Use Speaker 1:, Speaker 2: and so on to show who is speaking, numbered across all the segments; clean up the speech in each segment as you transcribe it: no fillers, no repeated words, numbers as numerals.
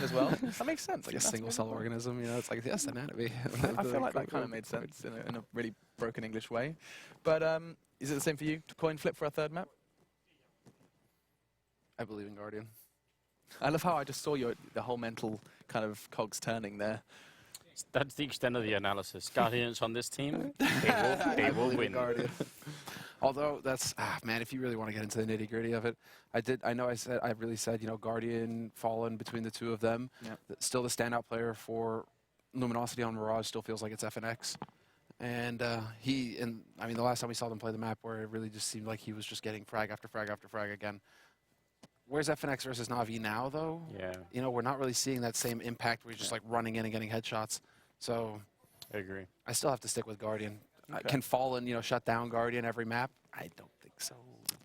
Speaker 1: as well. That makes sense.
Speaker 2: Like a single-cell organism, you know, it's like, yes, anatomy.
Speaker 1: I feel like that kind of made sense in a really broken English way. But is it the same for you? Coin flip for our third map?
Speaker 2: I believe in Guardian.
Speaker 1: I love how I just saw the whole mental kind of cogs turning there.
Speaker 3: That's the extent of the analysis. Guardians on this team, they will win.
Speaker 2: Guardian. Although that's man, if you really want to get into the nitty-gritty of it, I really said, you know, Guardian, Fallen, between the two of them, still the standout player for Luminosity on Mirage still feels like it's FNX. And I mean, the last time we saw them play the map, where it really just seemed like he was just getting frag after frag after frag again. Where's FNX versus Na'Vi now, though?
Speaker 3: Yeah.
Speaker 2: You know, we're not really seeing that same impact where he's just like running in and getting headshots. So
Speaker 3: I agree.
Speaker 2: I still have to stick with Guardian.
Speaker 1: Okay.
Speaker 2: Can Fallen, you know, shut down Guardian every map? I don't think so.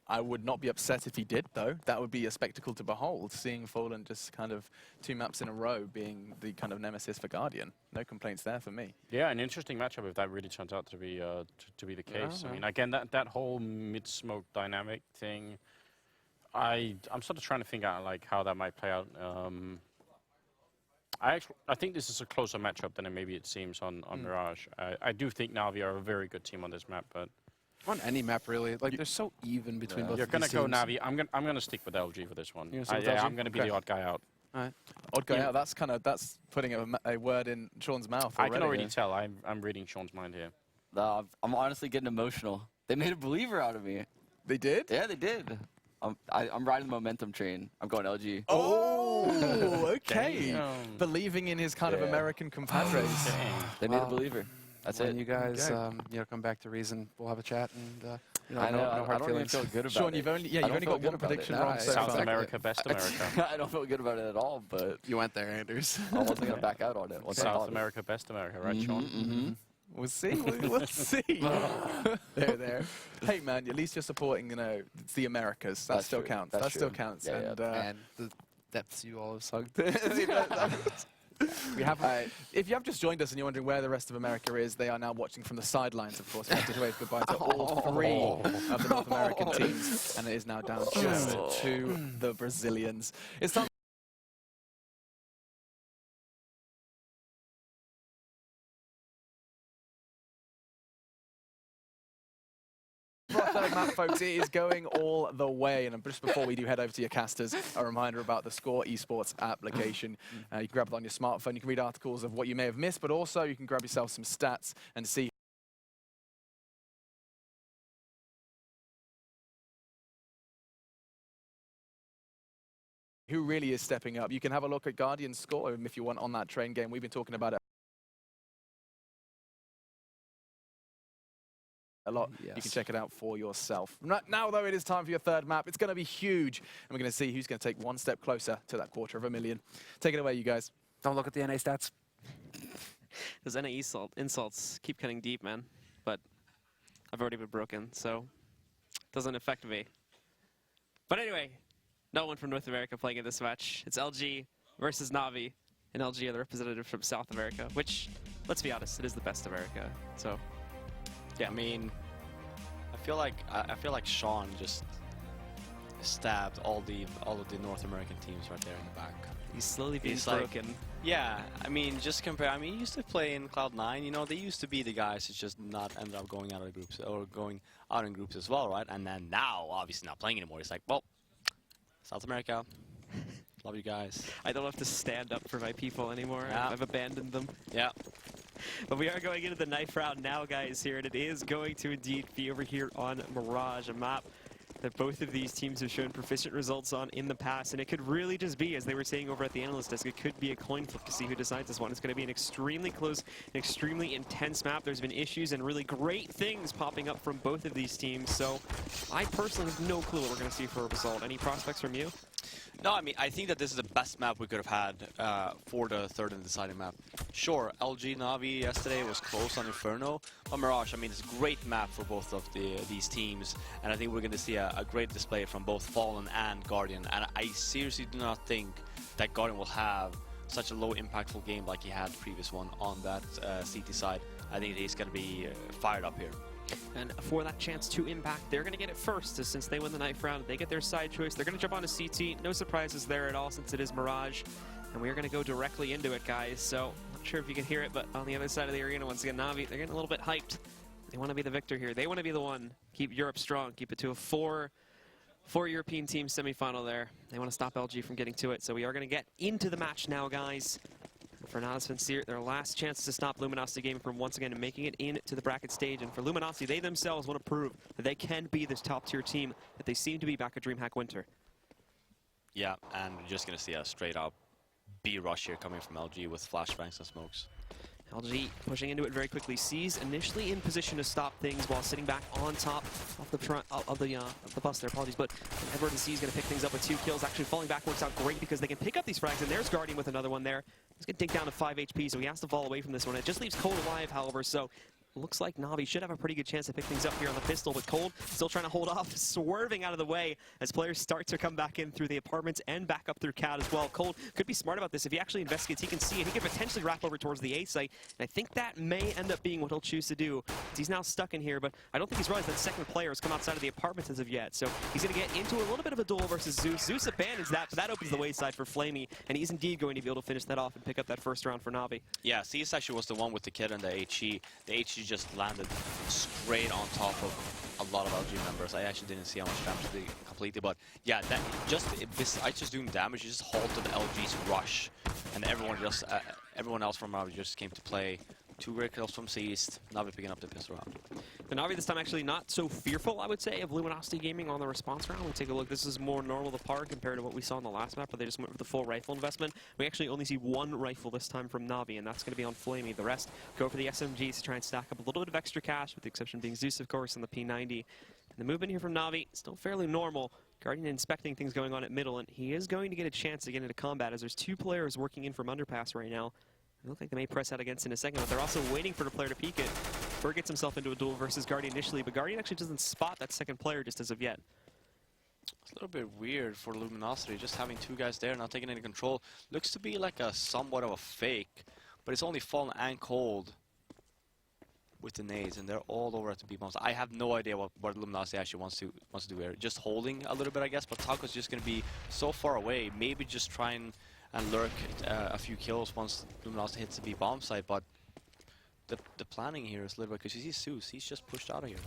Speaker 1: I would not be upset if he did, though. That would be a spectacle to behold, seeing Fallen just kind of 2 maps in a row being the kind of nemesis for Guardian. No complaints there for me.
Speaker 3: Yeah, an interesting matchup if that really turns out to be the case.
Speaker 2: Yeah,
Speaker 3: I mean, again, that whole mid-smoke dynamic thing, I'm sort of trying to figure out like how that might play out. I think this is a closer matchup than maybe it seems on Mirage. I do think Na'Vi are a very good team on this map, but
Speaker 2: On any map, really. Like, they're so even between both
Speaker 3: You're
Speaker 2: of these
Speaker 3: going to go
Speaker 2: teams.
Speaker 3: Na'Vi. I'm gonna stick with LG for this one.
Speaker 2: You're gonna stick with LG?
Speaker 3: I'm going to be the odd guy out.
Speaker 2: All right.
Speaker 1: Odd guy out. That's putting a word in Sean's mouth
Speaker 3: I
Speaker 1: already.
Speaker 3: can already tell. I'm reading Sean's mind here.
Speaker 4: I'm honestly getting emotional. They made a believer out of me.
Speaker 1: They did?
Speaker 4: Yeah, they did. I'm riding the momentum train. I'm going LG.
Speaker 1: Oh, okay.
Speaker 3: Damn.
Speaker 1: Believing in his kind of American compadres.
Speaker 4: They made a believer. That's
Speaker 2: when
Speaker 4: it.
Speaker 2: you guys you know, come back to reason, we'll have a chat and you know,
Speaker 4: I know.
Speaker 2: no
Speaker 4: I
Speaker 2: hard
Speaker 4: don't even
Speaker 2: feelings.
Speaker 4: feel good about
Speaker 1: Sean,
Speaker 4: it.
Speaker 1: you've only
Speaker 4: I don't
Speaker 1: got
Speaker 4: feel good
Speaker 1: one
Speaker 4: about
Speaker 1: prediction
Speaker 4: it.
Speaker 1: wrong so
Speaker 3: South
Speaker 1: far.
Speaker 3: America, best America.
Speaker 4: I don't feel good about it at all, but
Speaker 2: You went there, Anders.
Speaker 4: I wasn't going to back out on it. Once I
Speaker 3: South
Speaker 4: thought
Speaker 3: America, best America, right, Sean?
Speaker 1: We'll see. We'll see. there. Hey, man, at least you're supporting, you know, it's the Americas. That
Speaker 4: That's
Speaker 1: still
Speaker 4: true.
Speaker 1: counts.
Speaker 4: That's
Speaker 1: That still
Speaker 4: true.
Speaker 1: counts.
Speaker 4: Yeah,
Speaker 1: and
Speaker 2: And the depths you all have sunk.
Speaker 1: we have. If you have just joined us and you're wondering where the rest of America is, they are now watching from the sidelines, of course. We have to wave goodbye to all 3 of the North American teams, and it is now down just to the Brazilians. It's time. For our third map, folks, it is going all the way. And just before we do head over to your casters, a reminder about the Score Esports application. You can grab it on your smartphone. You can read articles of what you may have missed, but also you can grab yourself some stats and see who really is stepping up. You can have a look at Guardian's score if you want on that train game. We've been talking about it a lot.
Speaker 2: Yes.
Speaker 1: You can check it out for yourself. Now, though, it is time for your third map. It's going to be huge, and we're going to see who's going to take one step closer to that $250,000. Take it away, you guys.
Speaker 2: Don't look at the NA stats.
Speaker 5: Those NA insults keep cutting deep, man. But I've already been broken, so it doesn't affect me. But anyway, no one from North America playing in this match. It's LG versus Na'Vi, and LG are the representatives from South America, which, let's be honest, it is the best America. So.
Speaker 6: Yeah, I mean, I feel like Sean just stabbed all of the North American teams right there in the back.
Speaker 5: He's slowly being
Speaker 6: He's like-
Speaker 5: broken.
Speaker 6: Yeah, I mean, just compare. I mean, he used to play in Cloud9. You know, they used to be the guys who just not ended up going out of the groups or going out in groups as well, right? And then now, obviously, not playing anymore. He's like, well, South America, love you guys.
Speaker 5: I don't have to stand up for my people anymore.
Speaker 6: Yeah.
Speaker 5: I've abandoned them.
Speaker 6: Yeah.
Speaker 5: But we are going into the knife round now, guys, here, and it is going to indeed be over here on Mirage, a map that both of these teams have shown proficient results on in the past, and it could really just be, as they were saying over at the analyst desk, it could be a coin flip to see who decides this one. It's going to be an extremely close, an extremely intense map. There's been issues and really great things popping up from both of these teams, so I personally have no clue what we're going to see for a result. Any prospects from you?
Speaker 6: No, I mean, I think that this is the best map we could have had for the third and deciding map. Sure, LG Na'Vi yesterday was close on Inferno, but Mirage, I mean, it's a great map for both of these teams, and I think we're going to see a great display from both Fallen and Guardian, and I seriously do not think that Guardian will have such a low impactful game like he had the previous one on that CT side. I think he's going to be fired up here.
Speaker 5: And for that chance to impact, they're going to get it first, since they win the knife round. They get their side choice. They're going to jump onto CT. No surprises there at all, since it is Mirage. And we are going to go directly into it, guys. So, not sure if you can hear it, but on the other side of the arena, once again, Na'Vi, they're getting a little bit hyped. They want to be the victor here. They want to be the one. Keep Europe strong. Keep it to a four European team semifinal there. They want to stop LG from getting to it. So we are going to get into the match now, guys. For Natus Vincere, their last chance to stop Luminosity Gaming from once again making it into the bracket stage. And for Luminosity, they themselves want to prove that they can be this top-tier team that they seem to be back at DreamHack Winter.
Speaker 6: Yeah, and we're just going to see a straight-up B rush here coming from LG with flashbangs and smokes.
Speaker 5: LG pushing into it very quickly. C's initially in position to stop things while sitting back on top of the front of the bus there. Apologies, but Edward and C is going to pick things up with 2 kills. Actually, falling back works out great because they can pick up these frags. And there's Guardian with another one there. He's going to dig down to 5 HP, so he has to fall away from this one. It just leaves Cold alive, however. So looks like Na'Vi should have a pretty good chance to pick things up here on the pistol, but Cold still trying to hold off, swerving out of the way as players start to come back in through the apartments and back up through CAD as well. Cold could be smart about this. If he actually investigates, he can see it. He could potentially wrap over towards the A site, and I think that may end up being what he'll choose to do. He's now stuck in here, but I don't think he's realized that second player has come outside of the apartments as of yet, so he's going to get into a little bit of a duel versus Zeus. Zeus abandons that, but that opens the wayside for Flamey, and he's indeed going to be able to finish that off and pick up that first round for Na'Vi.
Speaker 6: Yeah, CS actually was the one with the kid and the HE. The HE just landed straight on top of a lot of LG members. I actually didn't see how much damage they completed, but yeah, that besides just doing damage, you just halted LG's rush, and everyone else from Na'Vi just came to play. 2 great kills from Seast, Na'Vi picking up the pistol round.
Speaker 5: And Na'Vi this time actually not so fearful, I would say, of Luminosity Gaming on the response round. We take a look. This is more normal to par compared to what we saw in the last map, but they just went with the full rifle investment. We actually only see 1 rifle this time from Na'Vi, and that's going to be on Flamey. The rest go for the SMGs to try and stack up a little bit of extra cash, with the exception being Zeus, of course, and the P90. And the movement here from Na'Vi, still fairly normal. Guardian inspecting things going on at middle, and he is going to get a chance to get into combat as there's 2 players working in from underpass right now. It looks like they may press out against in a second, but they're also waiting for the player to peek it. Bird gets himself into a duel versus Guardian initially, but Guardian actually doesn't spot that second player just as of yet.
Speaker 6: It's a little bit weird for Luminosity, just having 2 guys there, not taking any control. Looks to be like a somewhat of a fake, but it's only Fallen and Cold with the nades, and they're all over at the B bombs. I have no idea what Luminosity actually wants to do here. Just holding a little bit, I guess, but Taco's just going to be so far away. Maybe just try and lurk a few kills once Luminosity hits the B bomb site, but the planning here is a little bit, because you see Zeus, he's just pushed out of here.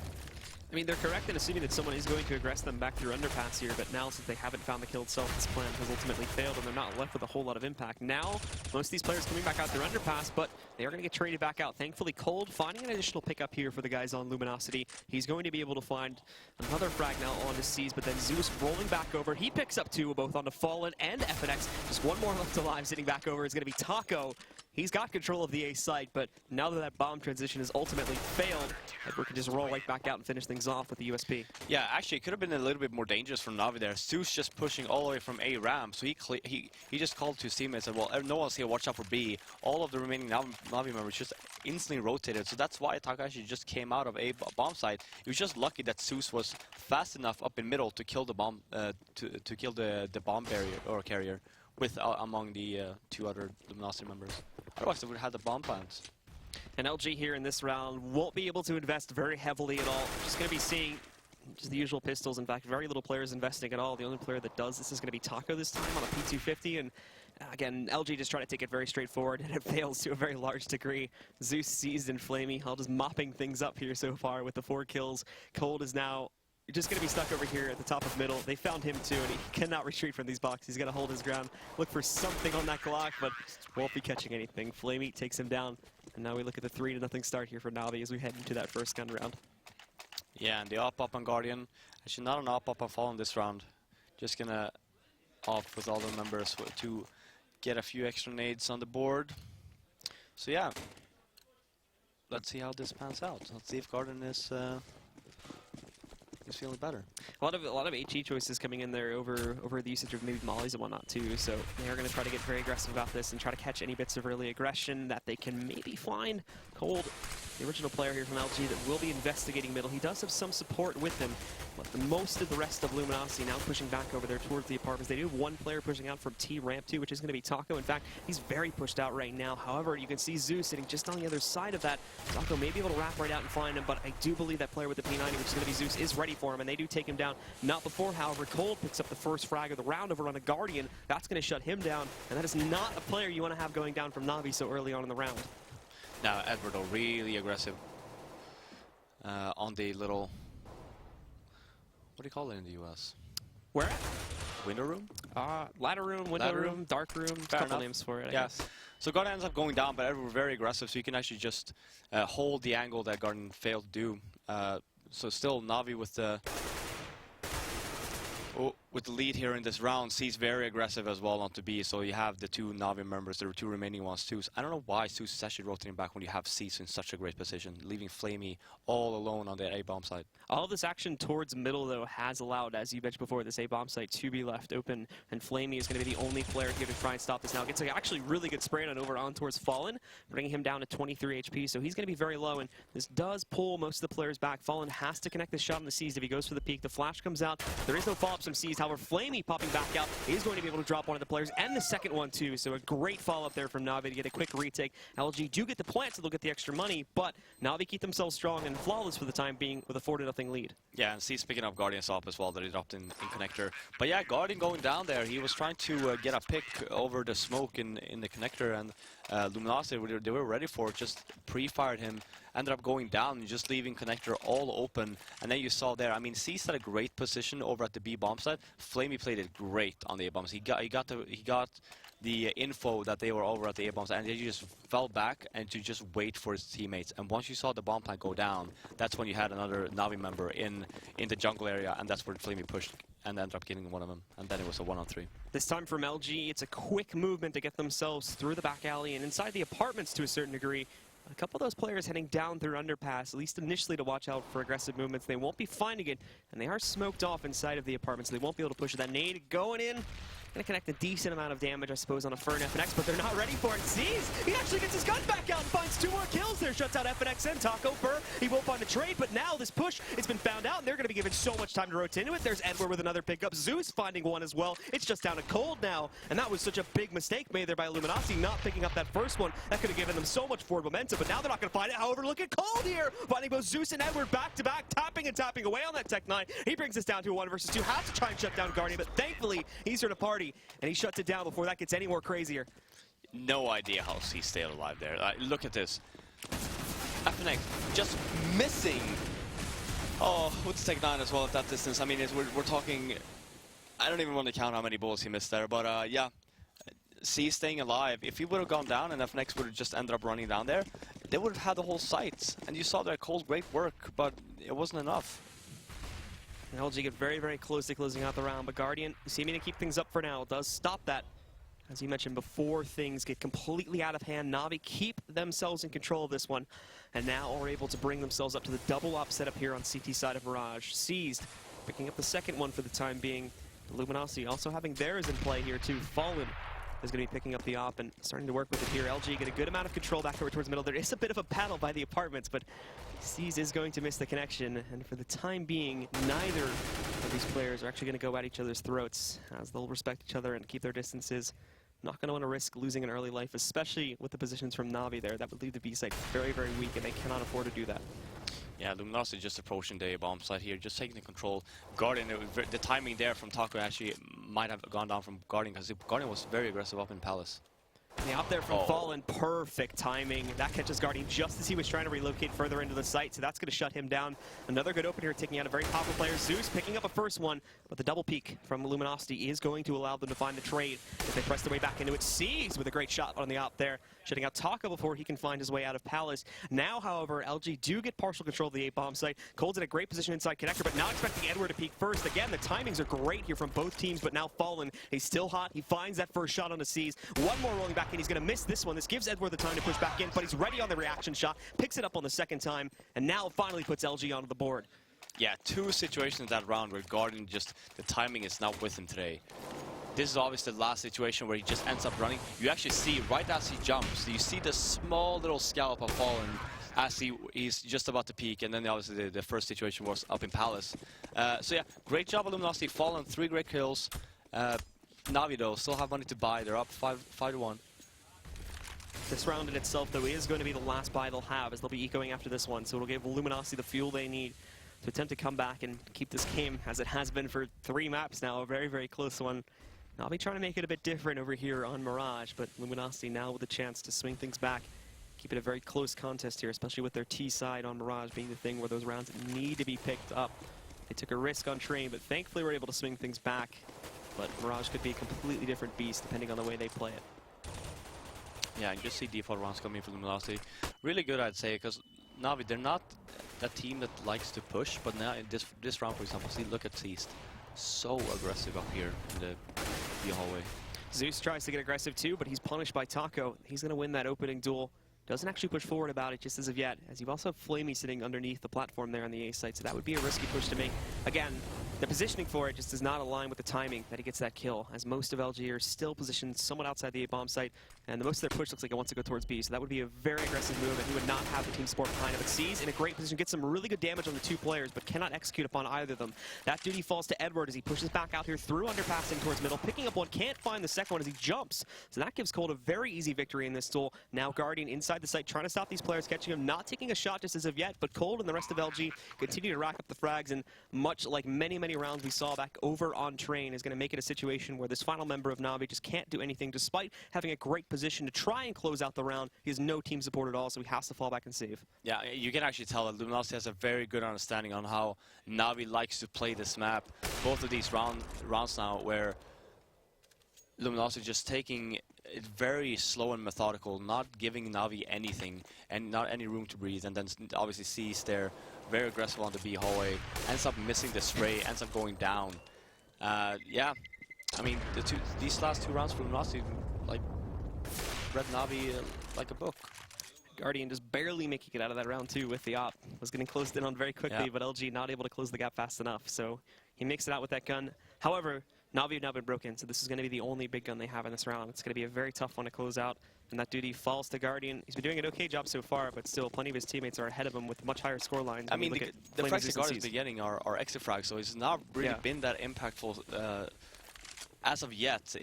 Speaker 5: I mean, they're correct in assuming that someone is going to aggress them back through underpass here, but now since they haven't found the kill itself, this plan has ultimately failed, and they're not left with a whole lot of impact. Now, most of these players coming back out through underpass, but they are going to get traded back out. Thankfully, Cold finding an additional pickup here for the guys on Luminosity. He's going to be able to find another frag now onto C's, but then Zeus rolling back over. He picks up 2, both onto Fallen and FNX. Just 1 more left alive, sitting back over is going to be Taco. He's got control of the A site, but now that bomb transition has ultimately failed, Edward can just roll right back out and finish things off with the USP.
Speaker 6: Yeah, actually, it could have been a little bit more dangerous from Na'Vi there. Zeus just pushing all the way from A ramp, so he just called to his teammates and said, well, no one's here, watch out for B. All of the remaining Na'Vi members just instantly rotated, so that's why Taka actually just came out of A bomb site. He was just lucky that Zeus was fast enough up in middle to kill the bomb, to kill the bomb barrier or carrier with among the 2 other Luminosity members. Otherwise, they would have had the bomb plants.
Speaker 5: And LG here in this round won't be able to invest very heavily at all. Just going to be seeing just the usual pistols. In fact, very little players investing at all. The only player that does this is going to be Taco this time on a P250. And again, LG just trying to take it very straightforward, and it fails to a very large degree. Zeus seized and Flamey, all just mopping things up here so far with the 4 kills. Cold is now just going to be stuck over here at the top of middle. They found him too, and he cannot retreat from these boxes. He's going to hold his ground, look for something on that Glock, but won't be catching anything. Flamey takes him down, and now we look at the 3-0 start here for Na'Vi as we head into that first gun round.
Speaker 6: Yeah, and the up on Guardian. Actually, not an up on Fallen this round. Just going to opt with all the members to get a few extra nades on the board. So yeah, let's see how this pans out. Let's see if Guardian is feeling better.
Speaker 5: A lot of HE choices coming in there over the usage of maybe mollies and whatnot too. So they are going to try to get very aggressive about this and try to catch any bits of early aggression that they can maybe find. Cold the original player here from LG that will be investigating middle. He does have some support with him, but most of the rest of Luminosity now pushing back over there towards the apartments. They do have one player pushing out from T ramp 2, which is going to be Taco. In fact, he's very pushed out right now. However, you can see Zeus sitting just on the other side of that. Taco may be able to wrap right out and find him, but I do believe that player with the P90, which is going to be Zeus, is ready for him, and they do take him down. Not before, however, Cold picks up the first frag of the round over on a Guardian. That's going to shut him down, and that is not a player you want to have going down from Na'Vi so early on in the round.
Speaker 6: Now, Edwardo really aggressive on the little, what do you call it in the US?
Speaker 5: Where at?
Speaker 6: Window room?
Speaker 5: Ladder room, window room, dark room, a couple names for it, I guess.
Speaker 6: So Guardian ends up going down, but Edward very aggressive, so you can actually just hold the angle that Guardian failed to do. So still Na'Vi with the lead here in this round. C's very aggressive as well onto B, so you have the two Na'Vi members, the two remaining ones, Zeus. I don't know why Zeus is actually rotating back when you have C's in such a great position, leaving Flamey all alone on the A-bomb side.
Speaker 5: All of this action towards middle, though, has allowed, as you mentioned before, this A-bomb site to be left open, and Flamey is going to be the only player here to try and stop this now. Gets actually really good spray on over on towards Fallen, bringing him down to 23 HP, so he's going to be very low, and this does pull most of the players back. Fallen has to connect the shot on the C's if he goes for the peak. The flash comes out. There is no follow-up from C's. However, Flamey popping back out is going to be able to drop one of the players, and the second one, too. So a great follow-up there from Na'Vi to get a quick retake. LG do get the plant, so they'll get the extra money, but Na'Vi keep themselves strong and flawless for the time being with a 4-0 lead.
Speaker 6: Yeah, and C's picking up Guardian's up as well that he dropped in connector. But yeah, Guardian going down there. He was trying to get a pick over the smoke in the connector, and Luminosity, they were ready for it, just pre-fired him, ended up going down and just leaving connector all open. And then you saw there, I mean, C's had a great position over at the B bomb site. Flamey played it great on the A bombs. He got the info that they were over at the A bombs, and he just fell back and to just wait for his teammates. And once you saw the bomb plant go down, that's when you had another Na'Vi member in the jungle area, and that's where Flamey pushed and ended up getting one of them. And then it was a 1-on-3.
Speaker 5: This time from LG, it's a quick movement to get themselves through the back alley and inside the apartments to a certain degree. A couple of those players heading down through underpass, at least initially, to watch out for aggressive movements. They won't be finding it, and they are smoked off inside of the apartments. They won't be able to push that nade going in. Going to connect a decent amount of damage, I suppose, on a Fern FNX, but they're not ready for it. Sees, he actually gets his gun back out and finds 2 more kills there. Shuts out FNX and Taco Fur. He won't find the trade, but now this push, it's been found out, and they're going to be given so much time to rotate into it. There's Edward with another pickup. Zeus finding one as well. It's just down to Cold now, and that was such a big mistake made there by Luminosity, not picking up that first one. That could have given them so much forward momentum, but now they're not going to find it. However, look at Cold here, finding both Zeus and Edward back-to-back, tapping and tapping away on that Tech 9. He brings us down to a 1 versus 2. Has to try and shut down Guardian, but thankfully, he's here to party, and he shuts it down before that gets any more crazier.
Speaker 6: No idea how C stayed alive there. Look at this. FNX just missing. Oh, with Tech 9 as well at that distance. I mean, we're talking, I don't even want to count how many bullets he missed there, but yeah. C staying alive. If he would have gone down and FNX would have just ended up running down there, they would have had the whole site. And you saw that Cole's great work, but it wasn't enough.
Speaker 5: And LG get very, very close to closing out the round, but Guardian, seeming to keep things up for now, does stop that. As you mentioned before, things get completely out of hand. Na'Vi keep themselves in control of this one, and now are able to bring themselves up to the double op setup here on CT side of Mirage. Seized, picking up the second one for the time being. Luminosity also having theirs in play here too. Fallen is going to be picking up the op and starting to work with it here. LG get a good amount of control back over towards middle. There is a bit of a battle by the apartments, but C's is going to miss the connection, and for the time being, neither of these players are actually going to go at each other's throats, as they'll respect each other and keep their distances. Not going to want to risk losing an early life, especially with the positions from Na'Vi there. That would leave the B side very, very weak, and they cannot afford to do that.
Speaker 6: Yeah, Luminosity just approaching the bomb site here, just taking the control. Guardian, the timing there from Taco actually might have gone down from Guardian, because Guardian was very aggressive up in Palace.
Speaker 5: Yeah, up there from Fallen, perfect timing. That catches Guardian just as he was trying to relocate further into the site, so that's going to shut him down. Another good open here, taking out a very powerful player. Zeus picking up a first one, but the double peek from Luminosity is going to allow them to find the trade if they press their way back into it. Sees with a great shot on the op there, shutting out Taco before he can find his way out of Palace. Now, however, LG do get partial control of the A-bomb site. Cold's in a great position inside connector, but now expecting Edward to peek first. Again, the timings are great here from both teams, but now Fallen, he's still hot. He finds that first shot on the Seas. One more rolling back in, he's going to miss this one. This gives Edward the time to push back in, but he's ready on the reaction shot, picks it up on the second time, and now finally puts LG onto the board.
Speaker 6: Yeah, 2 situations in that round where Guardian just, the timing is not with him today. This is obviously the last situation where he just ends up running. You actually see, right as he jumps, you see the small little scallop of Fallen as he's just about to peak, and then obviously the first situation was up in Palace. So yeah, great job of Luminosity. Fallen, 3 great kills. Navi though still have money to buy. They're up 5-1.
Speaker 5: This round in itself, though, is going to be the last buy they'll have, as they'll be ecoing after this one. So it'll give Luminosity the fuel they need to attempt to come back and keep this game, as it has been for 3 maps now, a very, very close one. I'll be trying to make it a bit different over here on Mirage, but Luminosity now with a chance to swing things back, keep it a very close contest here, especially with their T side on Mirage being the thing where those rounds need to be picked up. They took a risk on Train, but thankfully were able to swing things back. But Mirage could be a completely different beast depending on the way they play it.
Speaker 6: Yeah, and just see default rounds coming from Luminosity. Really good, I'd say, because Navi, they're not that team that likes to push, but now in this round, for example, see, look at Seast. So aggressive up here in the hallway.
Speaker 5: Zeus tries to get aggressive too, but he's punished by Taco. He's going to win that opening duel. Doesn't actually push forward about it just as of yet, as you also have Flamey sitting underneath the platform there on the A site, so that would be a risky push to make. Again, the positioning for it just does not align with the timing that he gets that kill, as most of LG are still positioned somewhat outside the A bomb site, and the most of their push looks like it wants to go towards B, so that would be a very aggressive move, and he would not have the team support behind him. But C's in a great position, gets some really good damage on the 2 players, but cannot execute upon either of them. That duty falls to Edward as he pushes back out here through underpassing towards middle, picking up one, can't find the second one as he jumps, so that gives Cold a very easy victory in this duel. Now Guardian inside the site, trying to stop these players, catching him, not taking a shot just as of yet, but Cold and the rest of LG continue to rack up the frags, and much like many rounds we saw back over on Train, is going to make it a situation where this final member of Navi just can't do anything, despite having a great position to try and close out the round. He has no team support at all, so he has to fall back and save.
Speaker 6: Yeah, you can actually tell that Luminosity has a very good understanding on how Navi likes to play this map. Both of these rounds now, where Luminosity just taking it very slow and methodical, not giving Navi anything and not any room to breathe, and then obviously sees there very aggressive on the B hallway, ends up missing the spray, ends up going down. Yeah, I mean these last 2 rounds for Luminosity like read Navi like a book.
Speaker 5: Guardian just barely making it out of that round 2 with the op. Was getting closed in on very quickly,
Speaker 6: yeah.
Speaker 5: but LG not able to close the gap fast enough, so he makes it out with that gun. However, Navi have now been broken, so this is going to be the only big gun they have in this round. It's going to be a very tough one to close out, and that duty falls to Guardian. He's been doing an okay job so far, but still plenty of his teammates are ahead of him with much higher score lines.
Speaker 6: I mean, the frags that Guardian's been getting are extra frags, so it's not really been that impactful as of yet.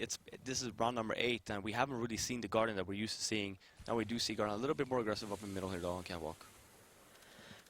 Speaker 6: This is round number 8, and we haven't really seen the Guardian that we're used to seeing. Now we do see Guardian a little bit more aggressive up in the middle here, though, on Catwalk.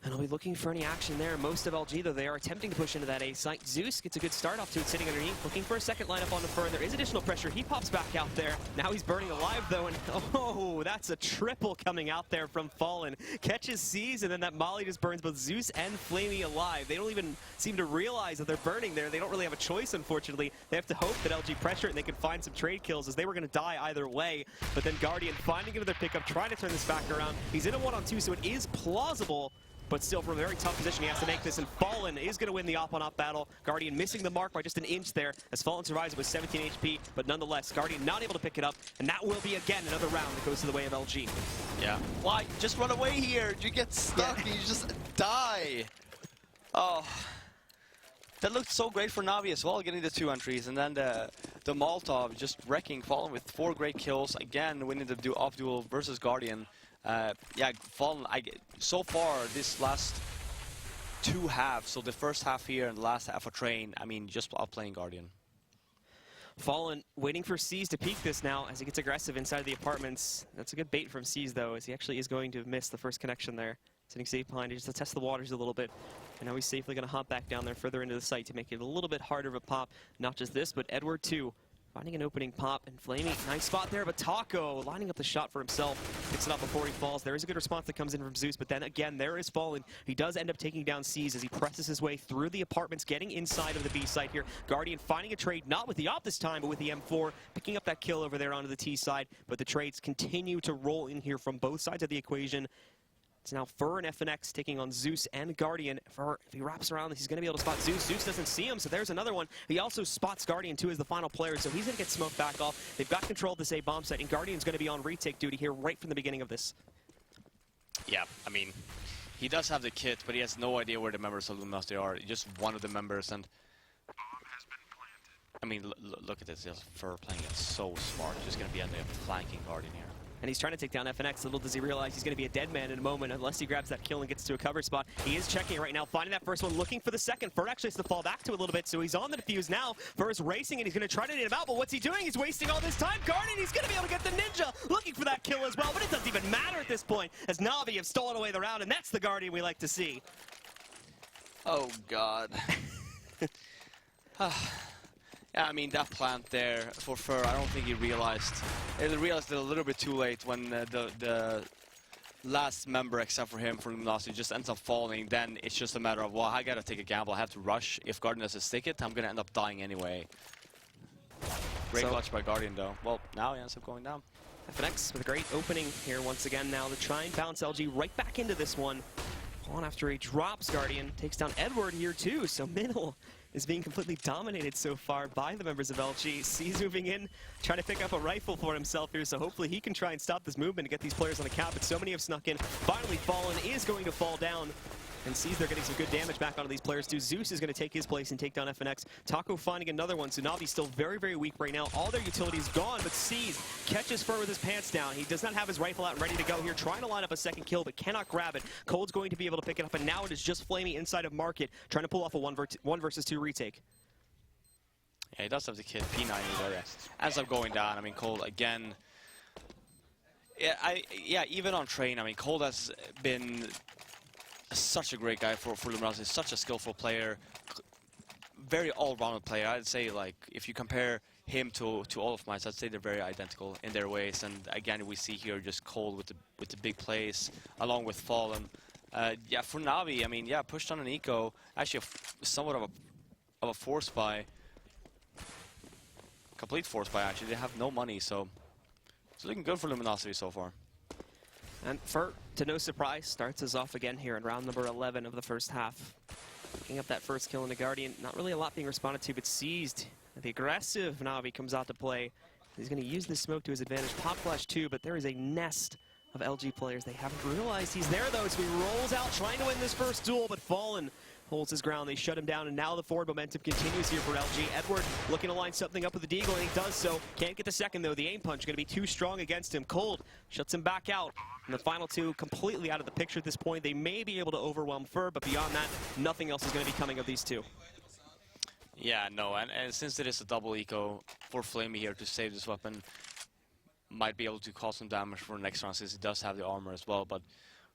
Speaker 5: And I'll be looking for any action there. Most of LG, though, they are attempting to push into that A site. Zeus gets a good start off to it, sitting underneath, looking for a second lineup on the Fern. There is additional pressure. He pops back out there. Now he's burning alive, though, and oh, that's a triple coming out there from Fallen. Catches C's, and then that molly just burns both Zeus and Flamey alive. They don't even seem to realize that they're burning there. They don't really have a choice, unfortunately. They have to hope that LG pressure it and they can find some trade kills, as they were going to die either way. But then Guardian finding another pickup, trying to turn this back around. He's in a 1-on-2, so it is plausible. But still, from a very tough position, he has to make this, and Fallen is going to win the op-on-op battle. Guardian missing the mark by just an inch there, as Fallen survives it with 17 HP, but nonetheless, Guardian not able to pick it up, and that will be, again, another round that goes to the way of LG.
Speaker 6: Yeah. Why? Just run away here. You get stuck. You just die. Oh. That looked so great for Navi as well, getting the 2 entries, and then the Molotov just wrecking Fallen with 4 great kills. Again, winning the off-duel versus Guardian. Yeah, Fallen, so far, this last 2 halves, so the first half here and the last half of Train, I mean, just playing Guardian.
Speaker 5: Fallen waiting for C's to peek this now as he gets aggressive inside of the apartments. That's a good bait from C's, though, as he actually is going to miss the first connection there. Sitting safe behind just to test the waters a little bit. And now he's safely going to hop back down there further into the site to make it a little bit harder of a pop. Not just this, but Edward, too. Finding an opening pop, and Flamey, nice spot there, but Taco lining up the shot for himself. Picks it up before he falls. There is a good response that comes in from Zeus, but then again, there is Fallen. He does end up taking down C's as he presses his way through the apartments, getting inside of the B site here. Guardian finding a trade, not with the op this time, but with the M4, picking up that kill over there onto the T side, but the trades continue to roll in here from both sides of the equation. It's now Fur and FNX taking on Zeus and Guardian. Fur, if he wraps around this, he's going to be able to spot Zeus. Zeus doesn't see him, so there's another one. He also spots Guardian, too, as the final player, so he's going to get smoked back off. They've got control of this A bomb site, and Guardian's going to be on retake duty here right from the beginning of this.
Speaker 6: Yeah, I mean, he does have the kit, but he has no idea where the members of Luminosity are. Just one of the members, and I mean, look at this. Fur playing it so smart. Just going to be on the flanking Guardian here.
Speaker 5: and he's trying to take down FNX. Little does he realize he's going to be a dead man in a moment unless he grabs that kill and gets to a cover spot. He is checking right now, finding that first one, looking for the second. Fur actually has to fall back to it a little bit, so he's on the defuse now. Fur is racing, and he's going to try to nade him out, but what's he doing? He's wasting all this time. Guardian, he's going to be able to get the Ninja, looking for that kill as well, but it doesn't even matter at this point, as Na'Vi have stolen away the round, and that's the Guardian we like to see.
Speaker 6: Oh, God. Yeah, I mean, that plant there for Fur, I don't think he realized. He realized it a little bit too late when the last member, except for him, for Luminosity, just ends up falling. Then it's just a matter of, well, I gotta take a gamble. I have to rush. If Guardian doesn't stick it, I'm gonna end up dying anyway. Great clutch by Guardian, though. Well, now he ends up going down.
Speaker 5: FNX with a great opening here once again now to try and bounce LG right back into this one. On after he drops Guardian, takes down Edward here too, so Middle is being completely dominated so far by the members of LG. C's moving in, trying to pick up a rifle for himself here, so hopefully he can try and stop this movement and get these players on the cap, but so many have snuck in. Finally, Fallen is going to fall down, and sees they're getting some good damage back onto these players too. Zeus is going to take his place and take down FNX. Taco finding another one. Navi's still very, very weak right now. All their utilities gone, but sees catches Fur with his pants down. He does not have his rifle out and ready to go here, trying to line up a second kill, but cannot grab it. Cold's going to be able to pick it up, and now it is just Flamey inside of Market, trying to pull off a one versus two retake.
Speaker 6: Yeah, he does have the kid P90, but ends up going down. I mean, Cold again. Yeah, even on train, I mean, Cold has been such a great guy for Luminosity, such a skillful player, very all-rounded player. I'd say, like, if you compare him to all of mine, I'd say they're very identical in their ways. And again, we see here just Cold with the big plays, along with Fallen. Yeah, for Navi, I mean, yeah, pushed on an eco, actually somewhat of a force buy, complete force buy actually. They have no money, so it's looking good for Luminosity so far.
Speaker 5: And Fur, to no surprise, starts us off again here in round number 11 of the first half. Picking up that first kill in the Guardian. Not really a lot being responded to, but seized. The aggressive Navi comes out to play. He's going to use this smoke to his advantage. Pop flash too, but there is a nest of LG players. They haven't realized he's there though, so he rolls out trying to win this first duel, but Fallen holds his ground. They shut him down, and now the forward momentum continues here for LG. Edward looking to line something up with the Deagle, and he does so. Can't get the second, though. The aim punch going to be too strong against him. Cold shuts him back out. And the final two completely out of the picture at this point. They may be able to overwhelm Fur, but beyond that, nothing else is going to be coming of these two.
Speaker 6: Yeah, no, and since it is a double eco for Flamey here to save this weapon, might be able to cause some damage for next round since he does have the armor as well. But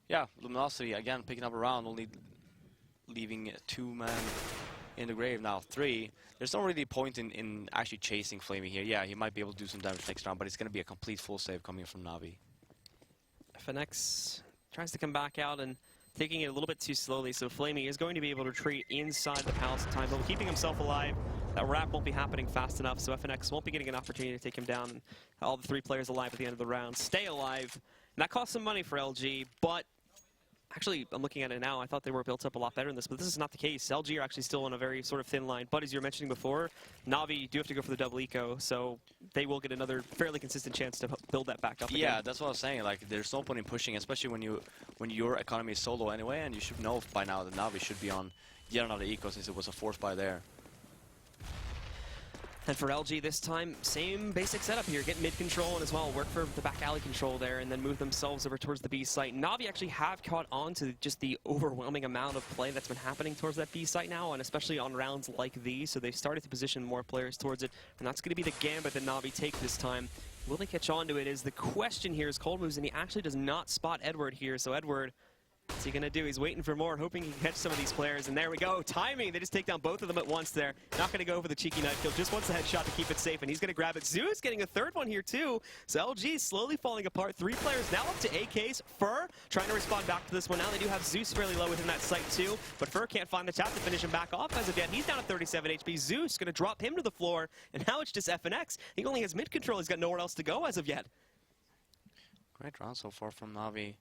Speaker 6: yeah, Luminosity, again, picking up a round, only leaving 2 men in the grave now, 3. There's not really a point in actually chasing Flamey here. Yeah, he might be able to do some damage next round, but it's going to be a complete full save coming from Navi.
Speaker 5: FNX tries to come back out and taking it a little bit too slowly, so Flamey is going to be able to retreat inside the Palace of Time, but keeping himself alive. That wrap won't be happening fast enough, so FNX won't be getting an opportunity to take him down. And all the 3 players alive at the end of the round stay alive. And that costs some money for LG, but actually, I'm looking at it now. I thought they were built up a lot better than this, but this is not the case. LG are actually still on a very sort of thin line. But as you were mentioning before, Navi do have to go for the double eco, so they will get another fairly consistent chance to build that back up again.
Speaker 6: Yeah, that's what I was saying. Like, there's no point in pushing, especially when your economy is so low anyway, and you should know by now that Navi should be on yet another eco since it was a force buy there.
Speaker 5: And for LG this time, same basic setup here. Get mid control and as well work for the back alley control there and then move themselves over towards the B site. Navi actually have caught on to just the overwhelming amount of play that's been happening towards that B site now, and especially on rounds like these. So they've started to position more players towards it, and that's going to be the gambit that Navi take this time. Will they catch on to it is the question here as Cold moves, and he actually does not spot Edward here. So Edward, what's he going to do? He's waiting for more, hoping he can catch some of these players. And there we go. Timing. They just take down both of them at once there. Not going to go for the cheeky knife kill. Just wants the headshot to keep it safe. And he's going to grab it. Zeus getting a third one here, too. So LG slowly falling apart. 3 players now up to AKs. Fur trying to respond back to this one. Now they do have Zeus fairly low within that site, too. But Fur can't find the tap to finish him back off as of yet. He's down at 37 HP. Zeus going to drop him to the floor. And now it's just FNX. He only has mid control. He's got nowhere else to go as of yet.
Speaker 6: Great round so far from Navi.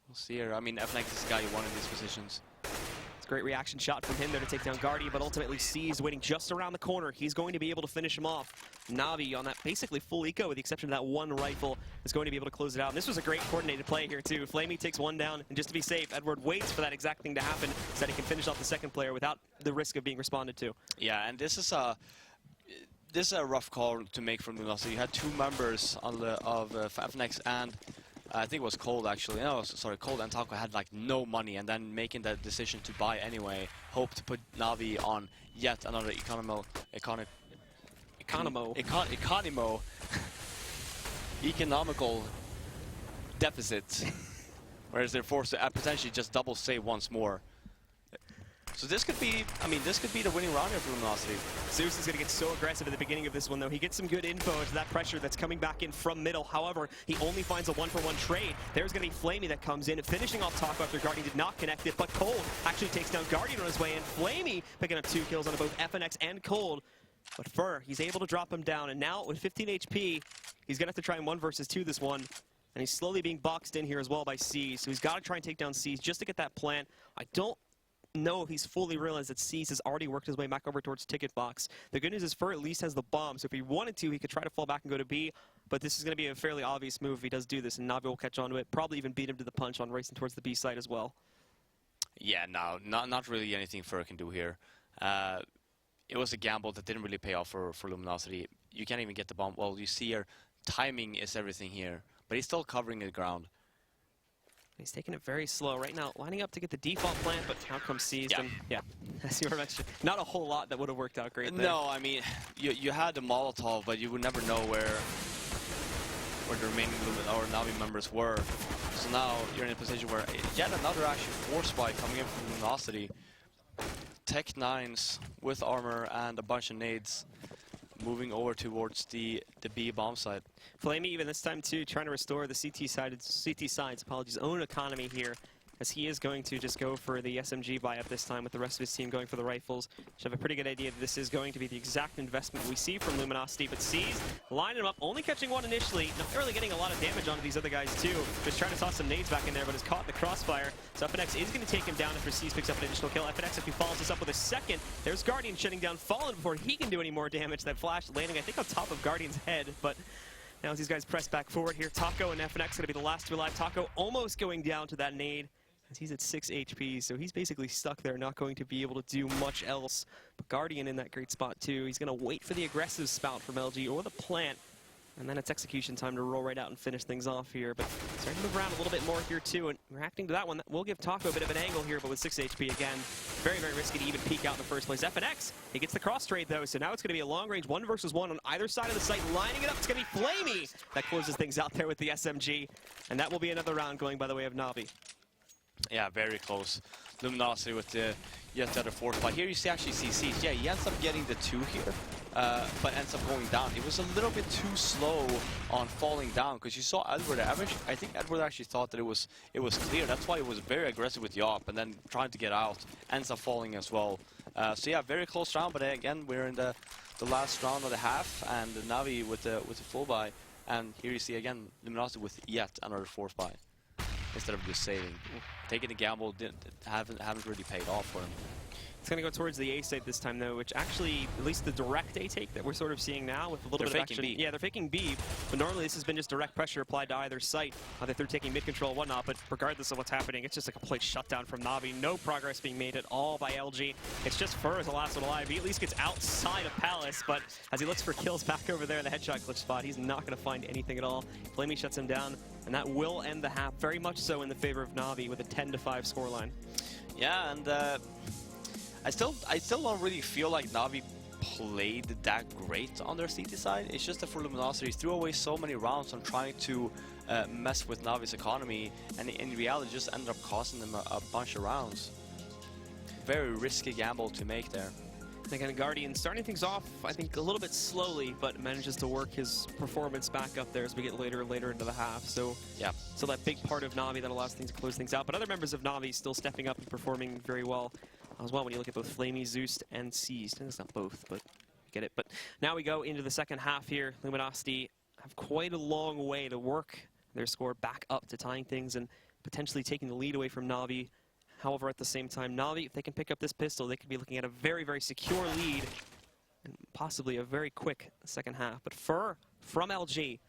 Speaker 6: We'll see here. I mean, FNX is the guy you want in these positions.
Speaker 5: It's a great reaction shot from him there to take down Guardian, but ultimately sees waiting just around the corner. He's going to be able to finish him off. Navi on that basically full eco with the exception of that one rifle is going to be able to close it out. And this was a great coordinated play here too. Flamey takes one down, and just to be safe, Edward waits for that exact thing to happen so that he can finish off the second player without the risk of being responded to.
Speaker 6: Yeah, and this is this is a rough call to make from Luminosity. You had two members on the, of FNX and I think it was Cold actually. No, sorry, Cold and Taco had like no money, and then making that decision to buy anyway. Hope to put Navi on yet another economical deficit, whereas they're forced to potentially just double save once more. So this could be, I mean, this could be the winning round here for Luminosity.
Speaker 5: Zeus is going to get so aggressive at the beginning of this one, though. He gets some good info into that pressure that's coming back in from middle. However, he only finds a one-for-one trade. There's going to be Flamey that comes in, finishing off Taco after Guardian did not connect it, but Cold actually takes down Guardian on his way in. Flamey picking up 2 kills on both FNX and Cold. But Fur, he's able to drop him down, and now with 15 HP, he's going to have to try and 1 versus 2 this one. And he's slowly being boxed in here as well by C's, so he's got to try and take down C's just to get that plant. I don't know if he's fully realized that C's has already worked his way back over towards Ticket Box. The good news is Fur at least has the bomb, so if he wanted to, he could try to fall back and go to B, but this is going to be a fairly obvious move if he does do this, and Navi will catch on to it, probably even beat him to the punch on racing towards the B side as well.
Speaker 6: Yeah, no, not really anything Fur can do here. It was a gamble that didn't really pay off for Luminosity. You can't even get the bomb. Well, you see here, timing is everything here, but he's still covering the ground.
Speaker 5: He's taking it very slow right now, lining up to get the default plant, but out comes Seized.
Speaker 6: Yeah.
Speaker 5: And yeah, as you were mentioning, not a whole lot that would have worked out great there.
Speaker 6: No, I mean, you had the Molotov, but you would never know where the remaining Navi members were. So now you're in a position where yet another actually force spike coming in from Luminosity. Tech 9s with armor and a bunch of nades moving over towards the B bomb site.
Speaker 5: Flamey even this time too, trying to restore the CT side's own economy here, as he is going to just go for the SMG buy-up this time with the rest of his team going for the rifles. Should have a pretty good idea that this is going to be the exact investment we see from Luminosity, but C's lining him up, only catching one initially, not really getting a lot of damage onto these other guys too. Just trying to toss some nades back in there, but is caught in the crossfire. So FNX is going to take him down after C's picks up an additional kill. FNX, if he follows this up with a second, there's Guardian shutting down Fallen before he can do any more damage. That flash landing, I think, on top of Guardian's head, but now as these guys press back forward here, Taco and FNX going to be the last 2 alive. Taco almost going down to that nade, as he's at 6 HP, so he's basically stuck there, not going to be able to do much else. But Guardian in that great spot too. He's going to wait for the aggressive spout from LG or the plant, and then it's execution time to roll right out and finish things off here. But starting to move around a little bit more here too, and reacting to that one, that will give Taco a bit of an angle here, but with 6 HP again, very, very risky to even peek out in the first place. FNX, he gets the cross trade though, so now it's going to be a long range 1 versus 1 on either side of the site, lining it up. It's going to be Flamey that closes things out there with the SMG, and that will be another round going by the way of Navi.
Speaker 6: Yeah, very close. Luminosity with the yet the other force spike. Here you see actually CCs. Yeah, he ends up getting the 2 here, but ends up going down. It was a little bit too slow on falling down, because you saw Edward average. I think Edward actually thought that it was clear. That's why he was very aggressive with Yop, and then trying to get out, ends up falling as well. So yeah, very close round, but again, we're in the last round of the half, and the Navi with the full buy. And here you see again Luminosity with yet another force buy, instead of just saving. Taking the gamble haven't really paid off for him.
Speaker 5: It's going to go towards the A site this time, though, which actually, at least the direct A take that we're sort of seeing now with a little bit of action.
Speaker 6: B.
Speaker 5: Yeah, they're faking B, but normally this has been just direct pressure applied to either site. That they're taking mid control and whatnot, but regardless of what's happening, it's just a complete shutdown from Navi. No progress being made at all by LG. It's just Fur as the last one alive. He at least gets outside of Palace, but as he looks for kills back over there in the headshot glitch spot, he's not going to find anything at all. Flamey shuts him down, and that will end the half very much so in the favor of Navi with a 10-5 scoreline.
Speaker 6: Yeah, and I still don't really feel like Navi played that great on their CT side. It's just that for Luminosity, threw away so many rounds on trying to mess with Navi's economy, and in reality just ended up costing them a bunch of rounds. Very risky gamble to make there.
Speaker 5: Again, Guardian starting things off, I think, a little bit slowly, but manages to work his performance back up there as we get later and later into the half. So,
Speaker 6: yeah,
Speaker 5: so that big part of Navi that allows things to close things out. But other members of Navi still stepping up and performing very well as well when you look at both Flamey, Zeus, and Seized. And it's not both, but you get it. But now we go into the second half here. Luminosity have quite a long way to work their score back up to tying things and potentially taking the lead away from Navi. However, at the same time, Navi, if they can pick up this pistol, they could be looking at a very, very secure lead and possibly a very quick second half. But Fur from LG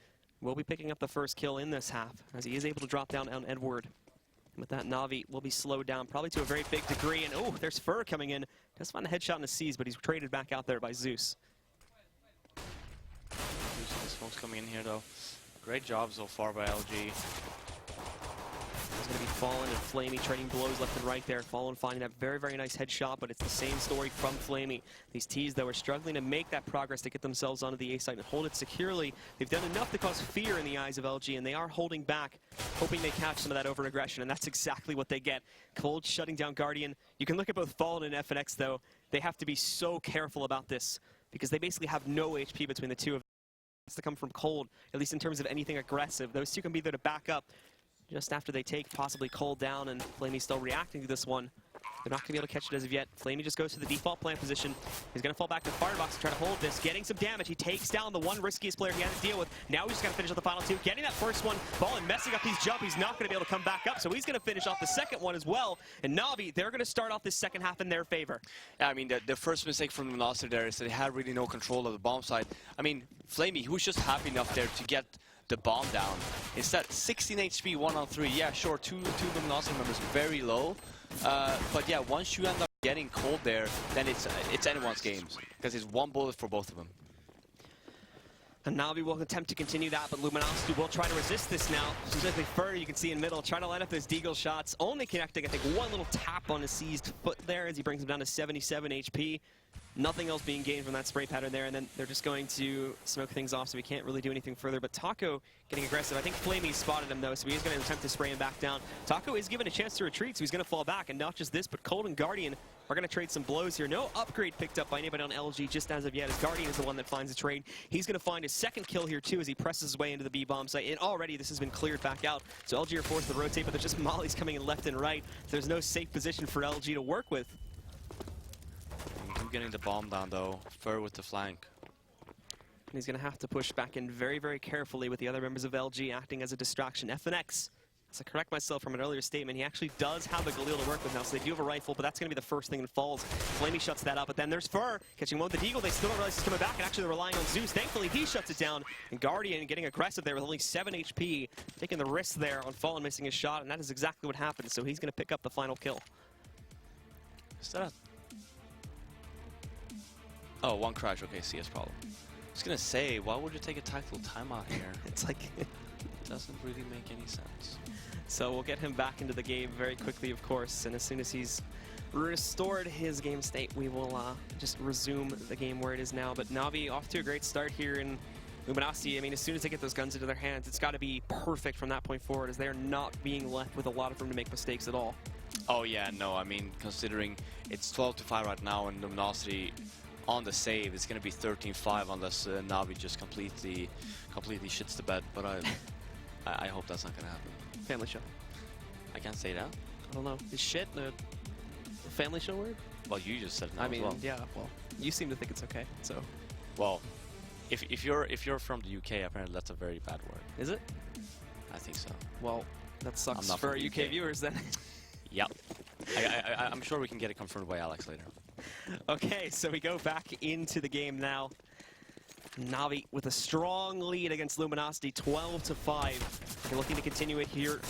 Speaker 5: will be picking up the first kill in this half, as he is able to drop down on Edward. And with that, Navi will be slowed down probably to a very big degree. And oh, there's Fur coming in. Does find a headshot in the C's, but he's traded back out there by Zeus.
Speaker 6: Smoke's coming in here though. Great job so far by LG.
Speaker 5: It's going to be Fallen and Flamey trading blows left and right there. Fallen finding that very, very nice headshot, but it's the same story from Flamey. These T's, though, are struggling to make that progress to get themselves onto the A site and hold it securely. They've done enough to cause fear in the eyes of LG, and they are holding back, hoping they catch some of that over-aggression, and that's exactly what they get. Cold shutting down Guardian. You can look at both Fallen and FNX, though. They have to be so careful about this, because they basically have no HP between the two of them. It's to come from Cold, at least in terms of anything aggressive. Those two can be there to back up just after they take possibly Cold down, and Flamey still reacting to this one. They're not going to be able to catch it as of yet. Flamey just goes to the default plant position. He's going to fall back to Firebox to try to hold this, getting some damage. He takes down the one riskiest player he had to deal with. Now he's just got to finish off the final two. Getting that first one, Fallen messing up his jump. He's not going to be able to come back up, so he's going to finish off the second one as well. And Navi, they're going to start off this second half in their favor.
Speaker 6: Yeah, I mean, the first mistake from Luminosity there is that they had really no control of the bomb side. I mean, Flamey, he was just happy enough there to get the bomb down. Instead, 16 HP, 1-on-3. Yeah, sure, two Luminosity members very low. But yeah, once you end up getting Cold there, then it's anyone's games, because it's one bullet for both of them.
Speaker 5: And Navi will attempt to continue that, but Luminosity will try to resist this now. Specifically Fur, you can see in middle, trying to line up those Deagle shots. Only connecting, I think, one little tap on his seized foot there as he brings him down to 77 HP. Nothing else being gained from that spray pattern there, and then they're just going to smoke things off, so we can't really do anything further. But Taco getting aggressive. I think Flamey spotted him, though, so he is going to attempt to spray him back down. Taco is given a chance to retreat, so he's going to fall back, and not just this, but Cold and Guardian are going to trade some blows here. No upgrade picked up by anybody on LG just as of yet, as Guardian is the one that finds the trade. He's going to find his second kill here, too, as he presses his way into the B-bomb site, and already this has been cleared back out. So LG are forced to rotate, but there's just mollies coming in left and right. There's no safe position for LG to work with.
Speaker 6: Getting the bomb down though, Fur with the flank.
Speaker 5: And he's going to have to push back in very, very carefully with the other members of LG acting as a distraction. FNX, as I correct myself from an earlier statement, he actually does have a Galil to work with now, so they do have a rifle, but that's going to be the first thing that falls. Flamey shuts that up, but then there's Fur catching one with the Deagle. They still don't realize he's coming back, and actually they're relying on Zeus. Thankfully, he shuts it down, and Guardian getting aggressive there with only 7 HP, taking the risk there on Fallen missing his shot, and that is exactly what happened, so he's going to pick up the final kill.
Speaker 6: Is that a... Oh, one crash. Okay, CS problem. I was gonna say, why would you take a tactical timeout here?
Speaker 5: It's like...
Speaker 6: It doesn't really make any sense.
Speaker 5: So we'll get him back into the game very quickly, of course, and as soon as he's restored his game state, we will just resume the game where it is now. But Navi off to a great start here in Luminosity. I mean, as soon as they get those guns into their hands, it's got to be perfect from that point forward, as they're not being left with a lot of room to make mistakes at all.
Speaker 6: Oh yeah, no, I mean, considering it's 12-5 right now, and Luminosity on the save, it's going to be 13-5 unless Navi just completely shits the bed. But I hope that's not going to happen.
Speaker 5: Family show.
Speaker 6: I can't say that.
Speaker 5: I don't know. Is shit a family show word?
Speaker 6: Well, you just said no.
Speaker 5: I mean,
Speaker 6: as well.
Speaker 5: yeah. Well, you seem to think it's okay. So.
Speaker 6: Well, if you're from the UK, apparently that's a very bad word.
Speaker 5: Is it?
Speaker 6: I think so.
Speaker 5: Well, that sucks
Speaker 6: I'm not
Speaker 5: for
Speaker 6: from the
Speaker 5: UK
Speaker 6: UK
Speaker 5: viewers then.
Speaker 6: Yep. I'm sure we can get it confirmed by Alex later.
Speaker 5: Okay, so we go back into the game now. Navi with a strong lead against Luminosity, 12-5. They're looking to continue it here,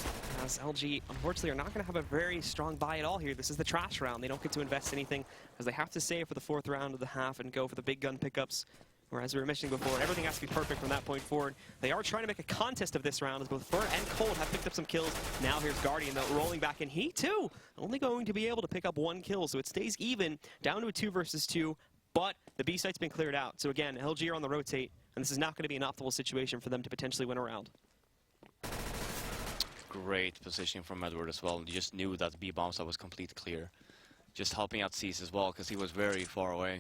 Speaker 5: as LG, unfortunately, are not going to have a very strong buy at all here. This is the trash round. They don't get to invest anything, as they have to save for the 4th round of the half and go for the big gun pickups. Whereas we were mentioning before, everything has to be perfect from that point forward. They are trying to make a contest of this round, as both Fur and Cold have picked up some kills. Now here's Guardian, though, rolling back in. He, too, only going to be able to pick up 1 kill, so it stays even, down to a 2 versus 2. But the B site's been cleared out. So again, LG are on the rotate, and this is not going to be an optimal situation for them to potentially win a round.
Speaker 6: Great positioning from Edward as well. You just knew that the B-bomb side was complete clear. Just helping out Cease as well, because he was very far away.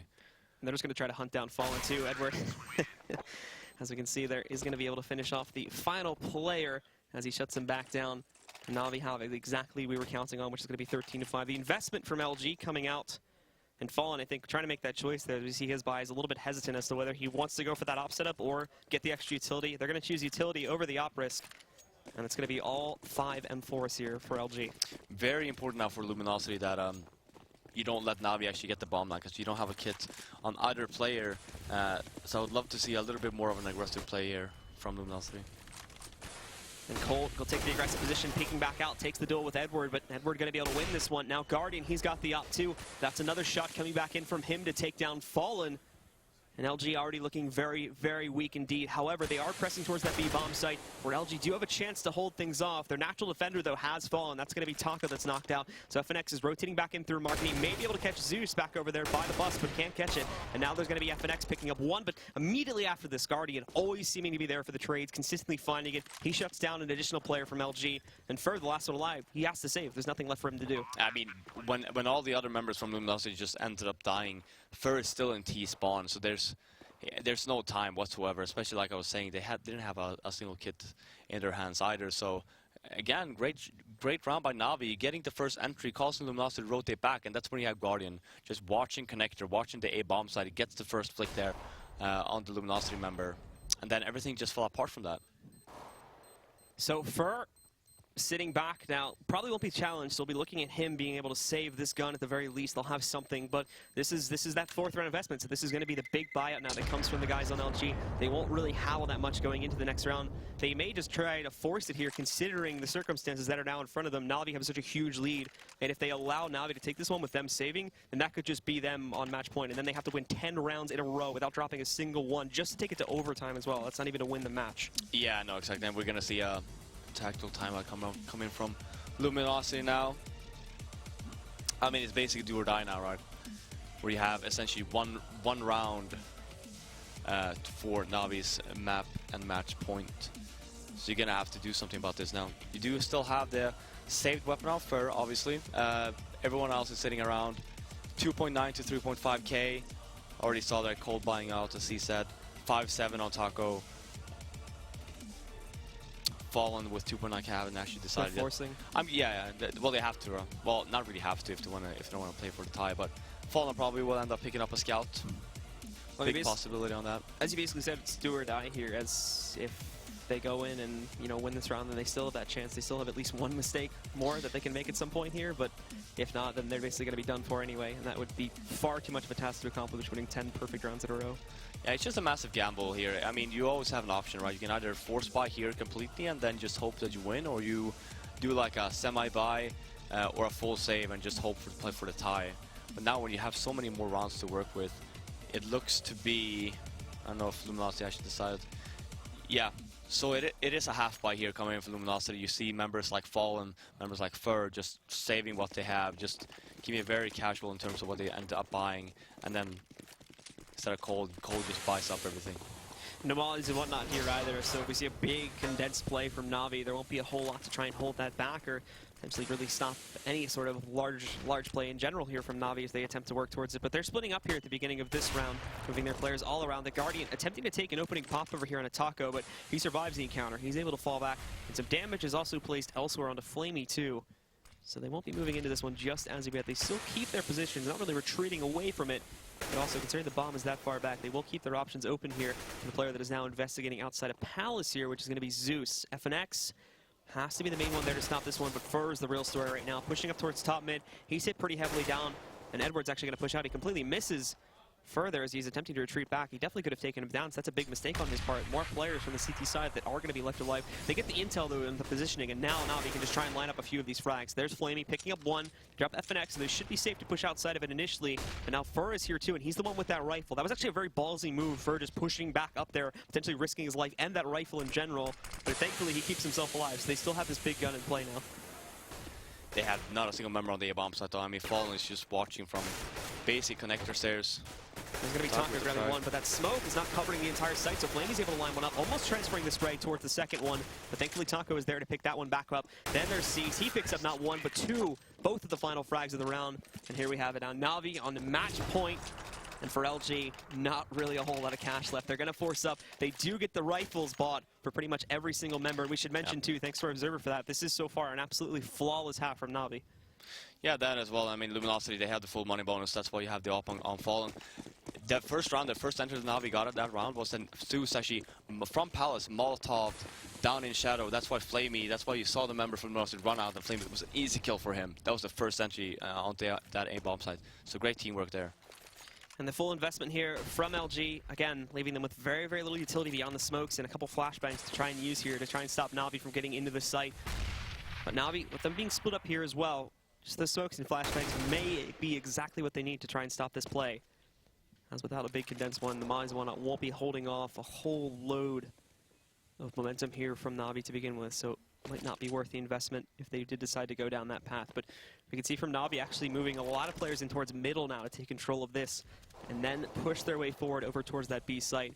Speaker 5: And they're just going to try to hunt down Fallen too, Edward. As we can see, there is going to be able to finish off the final player as he shuts him back down. Navi have exactly we were counting on, which is going to be 13-5. The investment from LG coming out. And Fallen, I think, trying to make that choice there. We see his buy is a little bit hesitant as to whether he wants to go for that op setup or get the extra utility. They're going to choose utility over the op risk. And it's going to be all 5 M4s here for LG.
Speaker 6: Very important now for Luminosity that you don't let Navi actually get the bomb now, because you don't have a kit on either player. So I would love to see a little bit more of an aggressive play here from Luminosity.
Speaker 5: And Colt will take the aggressive position, peeking back out, takes the duel with Edward, but Edward going to be able to win this one. Now Guardian, he's got the op too. That's another shot coming back in from him to take down Fallen. And LG already looking very, very weak indeed. However, they are pressing towards that B-bomb site, where LG do have a chance to hold things off. Their natural defender, though, has fallen. That's going to be Taco that's knocked out. So FNX is rotating back in through Market. He may be able to catch Zeus back over there by the bus, but can't catch it. And now there's going to be FNX picking up one, but immediately after this, Guardian always seeming to be there for the trades, consistently finding it. He shuts down an additional player from LG. And Fer, the last one alive, he has to save. There's nothing left for him to do.
Speaker 6: I mean, when all the other members from Luminosity just ended up dying, Fer is still in T-spawn, so there's no time whatsoever, especially like I was saying, they didn't have a single kit in their hands either. So again, great round by Na'Vi, getting the first entry, causing Luminosity to rotate back, and that's when you have Guardian just watching Connector, watching the A-bomb side. He gets the first flick there on the Luminosity member, and then everything just fell apart from that.
Speaker 5: So Fer sitting back now, probably won't be challenged. They'll be looking at him being able to save this gun at the very least. They'll have something, but this is that fourth round investment. So this is going to be the big buyout now that comes from the guys on LG. They won't really have all that much going into the next round. They may just try to force it here, considering the circumstances that are now in front of them. Na'Vi have such a huge lead, and if they allow Na'Vi to take this one with them saving, then that could just be them on match point, and then they have to win 10 rounds in a row without dropping a single one, just to take it to overtime as well. That's not even to win the match.
Speaker 6: Yeah, no, exactly. And we're going to see a tactical timeout coming from Luminosity now. I mean, it's basically do or die now, right? Where you have essentially one round for Na'Vi's map and match point. So you're gonna have to do something about this now. You do still have the saved weapon out for, obviously. Everyone else is sitting around 2.9 to 3.5k. Already saw that cold buying out, as he said. 5-7 on Taco. Fallen with 2.9k, haven't actually decided
Speaker 5: They're forcing.
Speaker 6: Yeah, well, they have to. Well, not really have to if they don't want to play for the tie, but Fallen probably will end up picking up a scout.
Speaker 5: Well,
Speaker 6: Big possibility on that.
Speaker 5: As you basically said, it's do or die here. As if they go in and win this round, then they still have that chance. They still have at least one mistake more that they can make at some point here. But if not, then they're basically going to be done for anyway, and that would be far too much of a task to accomplish, winning 10 perfect rounds in a row.
Speaker 6: Yeah, it's just a massive gamble here. I mean, you always have an option, right? You can either force buy here completely and then just hope that you win, or you do like a semi-buy or a full save and just hope to play for the tie. But now when you have so many more rounds to work with, it looks to be, I don't know if Luminosity actually decided. Yeah, so it is a half buy here coming in for Luminosity. You see members like Fallen, members like Fer just saving what they have, just keeping it very casual in terms of what they end up buying, and then instead of Cold just buys up everything.
Speaker 5: No mollies and whatnot here either, so if we see a big condensed play from Na'Vi, there won't be a whole lot to try and hold that back or potentially really stop any sort of large play in general here from Na'Vi as they attempt to work towards it. But they're splitting up here at the beginning of this round, moving their players all around. The Guardian attempting to take an opening pop over here on a Taco, but he survives the encounter. He's able to fall back, and some damage is also placed elsewhere onto Flamey too. So they won't be moving into this one just as of yet. They still keep their positions, not really retreating away from it. But also, considering the bomb is that far back, they will keep their options open here for the player that is now investigating outside of Palace here, which is going to be Zeus. FNX has to be the main one there to stop this one, but Fer is the real story right now. Pushing up towards top mid. He's hit pretty heavily down, and Edward's actually going to push out. He completely misses further as he's attempting to retreat back. He definitely could have taken him down, so that's a big mistake on his part. More players from the CT side that are going to be left alive. They get the intel, though, in the positioning, and now Na'Vi can just try and line up a few of these frags. There's Flamey picking up one, drop FNX, and they should be safe to push outside of it initially. But now Fer is here, too, and he's the one with that rifle. That was actually a very ballsy move, Fer just pushing back up there, potentially risking his life and that rifle in general. But thankfully, he keeps himself alive, so they still have this big gun in play now.
Speaker 6: They had not a single member on the A-bomb side, though. I mean, Fallen is just watching from basic connector stairs.
Speaker 5: There's going to be Taco grabbing one, but that smoke is not covering the entire site, so Flamey's able to line one up, almost transferring the spray towards the second one, but thankfully Taco is there to pick that one back up. Then there's Cease. He picks up not one, but two, both of the final frags of the round, and here we have it. Now Na'Vi on the match point, and for LG, not really a whole lot of cash left. They're going to force up. They do get the rifles bought for pretty much every single member, and we should mention, too, thanks to our observer for that, this is so far an absolutely flawless half from Na'Vi.
Speaker 6: Yeah, that as well. I mean, Luminosity, they have the full money bonus. That's why you have the op on Fallen. That first round, the first enter the Na'Vi got at that round was then Zeus actually from Palace, Molotov down in Shadow. That's why Flamey, that's why you saw the member from Luminosity run out, and Flamey, it was an easy kill for him. That was the first entry on that A-bomb side. So great teamwork there.
Speaker 5: And the full investment here from LG, again, leaving them with very, very little utility beyond the smokes and a couple flashbangs to try and use here to try and stop Na'Vi from getting into the site. But Na'Vi, with them being split up here as well, just the smokes and flashbangs may be exactly what they need to try and stop this play. as without a big condensed one, the Mize one won't be holding off a whole load of momentum here from Na'Vi to begin with, so it might not be worth the investment if they did decide to go down that path. But we can see from Na'Vi actually moving a lot of players in towards middle now to take control of this, and then push their way forward over towards that B site,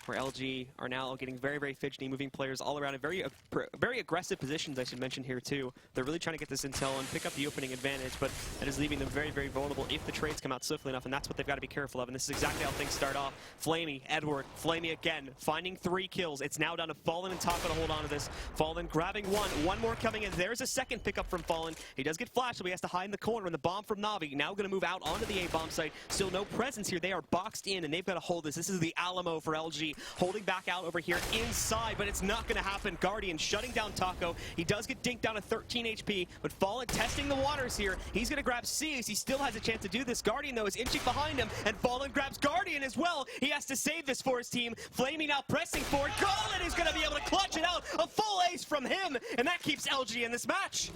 Speaker 5: where LG are now getting very, very fidgety, moving players all around in very aggressive positions, I should mention here too. They're really trying to get this intel and pick up the opening advantage, but that is leaving them very, very vulnerable if the trades come out swiftly enough, and that's what they've got to be careful of, and this is exactly how things start off. Flamey, Edward, Flamey again, finding 3 kills. It's now down to Fallen and Taco to hold on to this. Fallen grabbing one more coming in. There's a second pickup from Fallen. He does get flashed, so he has to hide in the corner, and the bomb from Na'Vi now going to move out onto the A-bomb site. Still no presence here. They are boxed in, and they've got to hold this. This is the Alamo for LG, holding back out over here inside, but it's not going to happen. Guardian shutting down Taco. He does get dinked down to 13 HP, but Fallen testing the waters here. He's going to grab C as he still has a chance to do this. Guardian, though, is inching behind him, and Fallen grabs Guardian as well. He has to save this for his team. Flamey now pressing forward. Colin is going to be able to clutch it out. A full ace from him, and that keeps LG in this match.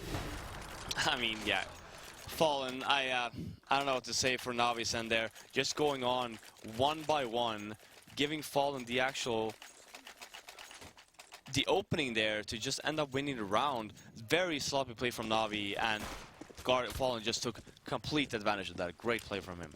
Speaker 6: I mean, yeah. Fallen, I don't know what to say for Navi's end there. Just going on one by one, giving Fallen the opening there to just end up winning the round. Very sloppy play from Na'Vi, and Fallen just took complete advantage of that. Great play from him.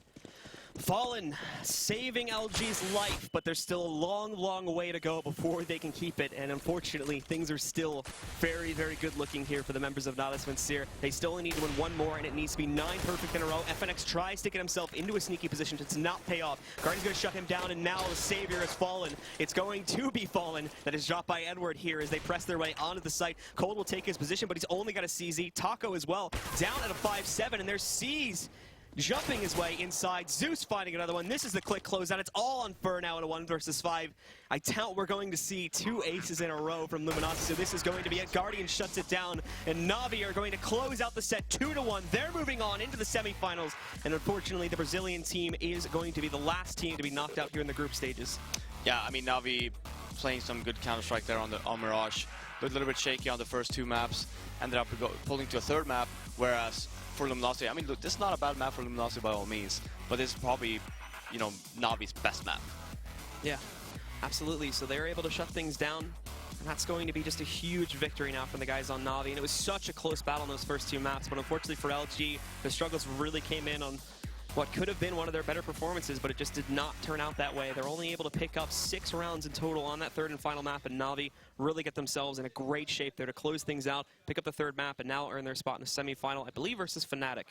Speaker 5: Fallen saving LG's life, but there's still a long, long way to go before they can keep it, and unfortunately things are still very, very good looking here for the members of Natus Vincere. They still only need to win 1 more, and it needs to be 9 perfect in a row. FNX tries to get himself into a sneaky position. It does not pay off. Guardian's going to shut him down, and now the savior is Fallen. It's going to be Fallen that is dropped by Edward here as they press their way onto the site. Cold will take his position, but he's only got a CZ. Taco as well, down at a 5-7, and there's C's jumping his way inside. Zeus finding another one. This is the quick closeout. It's all on Fur now in a 1 versus 5. I doubt we're going to see 2 aces in a row from Luminosity, so this is going to be it. Guardian shuts it down, and Na'Vi are going to close out the set 2-1. They're moving on into the semifinals, and unfortunately the Brazilian team is going to be the last team to be knocked out here in the group stages.
Speaker 6: Yeah, I mean, Na'Vi playing some good Counter-Strike there on Mirage. Looked a little bit shaky on the first 2 maps. Ended up pulling to a 3rd map, whereas for Luminosity, I mean, look, this is not a bad map for Luminosity by all means, but this is probably, you know, Navi's best map.
Speaker 5: Yeah, absolutely. So they're able to shut things down, and that's going to be just a huge victory now from the guys on Na'Vi. And it was such a close battle in those first 2 maps, but unfortunately for LG, the struggles really came in on what could have been one of their better performances, but it just did not turn out that way. They're only able to pick up 6 rounds in total on that 3rd and final map, and Na'Vi really get themselves in a great shape there to close things out, pick up the 3rd map, and now earn their spot in the semifinal, I believe, versus Fnatic.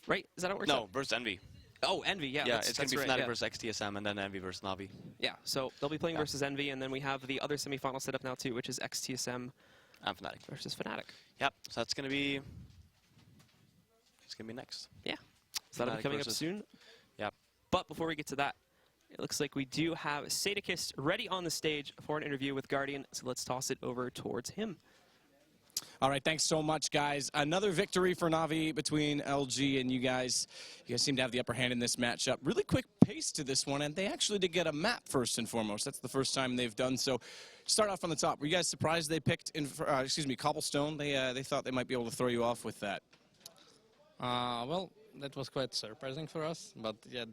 Speaker 5: Right? Is that how it works out?
Speaker 6: No, versus Envy.
Speaker 5: Oh, Envy, yeah.
Speaker 6: Yeah, it's going to be
Speaker 5: right,
Speaker 6: Fnatic versus XTSM, and then Envy versus Na'Vi.
Speaker 5: Yeah, so they'll be playing versus Envy, and then we have the other semifinal set up now, too, which is XTSM
Speaker 6: and Fnatic
Speaker 5: versus Fnatic.
Speaker 6: Yep, so that's going to be... It's going to be next.
Speaker 5: Yeah. So that'll be coming up soon.
Speaker 6: Yep.
Speaker 5: But before we get to that, it looks like we do have Sadakist ready on the stage for an interview with Guardian, so let's toss it over towards him.
Speaker 7: All right, thanks so much, guys. Another victory for Na'Vi between LG and you guys. You guys seem to have the upper hand in this matchup. Really quick pace to this one, and they actually did get a map first and foremost. That's the first time they've done so. Start off on the top. Were you guys surprised they picked, Cobblestone? They thought they might be able to throw you off with that.
Speaker 8: Well, that was quite surprising for us, but yeah,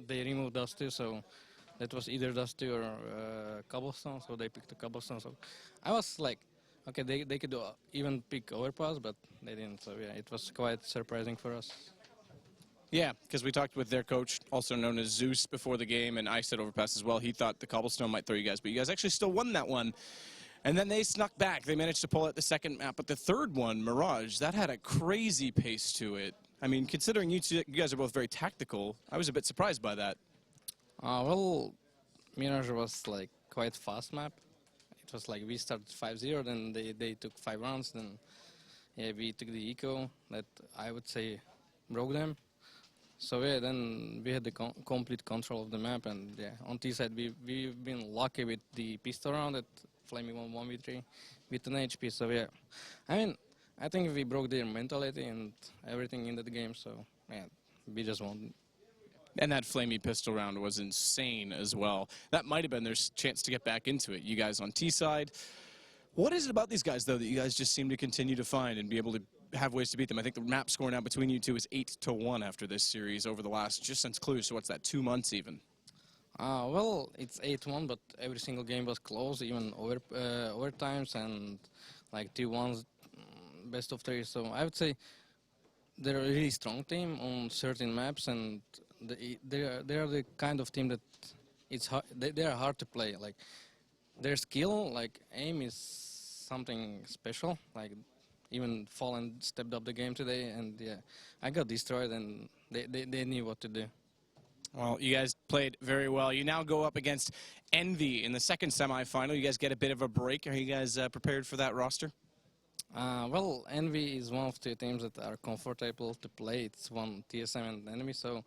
Speaker 8: they removed Dust 2, so that was either Dust 2 or Cobblestone, so they picked the Cobblestone. So I was like, okay, they could even pick Overpass, but they didn't, so yeah, it was quite surprising for us.
Speaker 7: Yeah, because we talked with their coach, also known as Zeus, before the game, and I said Overpass as well. He thought the Cobblestone might throw you guys, but you guys actually still won that one. And then they snuck back. They managed to pull out the 2nd map, but the 3rd one, Mirage, that had a crazy pace to it. I mean, considering you guys are both very tactical, I was a bit surprised by that.
Speaker 8: Well, Mirage was like quite fast map. It was like we started 5-0, then they took 5 rounds, then yeah, we took the eco that I would say broke them. So yeah, then we had the complete control of the map, and yeah, on T side we've been lucky with the pistol round that Flamey won 1v3 with an HP. So yeah, I mean, I think we broke their mentality and everything in that game, so yeah, we just won.
Speaker 7: And that Flamey pistol round was insane as well. That might have been their chance to get back into it. You guys on T side. What is it about these guys, though, that you guys just seem to continue to find and be able to have ways to beat them. I think the map score now between you two is 8-1 after this series over the last, just since Clue, so what's that, 2 months even?
Speaker 8: Well, it's 8-1, but every single game was close, even overtimes and like 2-1s, best of 3. So I would say they're a really strong team on certain maps, and they are the kind of team that it's hard, they are hard to play. Like their skill, like aim, is something special. Like even Fallen stepped up the game today, and yeah, I got destroyed, and they knew what to do.
Speaker 7: Well, you guys played very well. You now go up against Envy in the second semifinal. You guys get a bit of a break. Are you guys prepared for that roster?
Speaker 8: Well, Envy is one of the teams that are comfortable to play. It's one TSM and enemy, so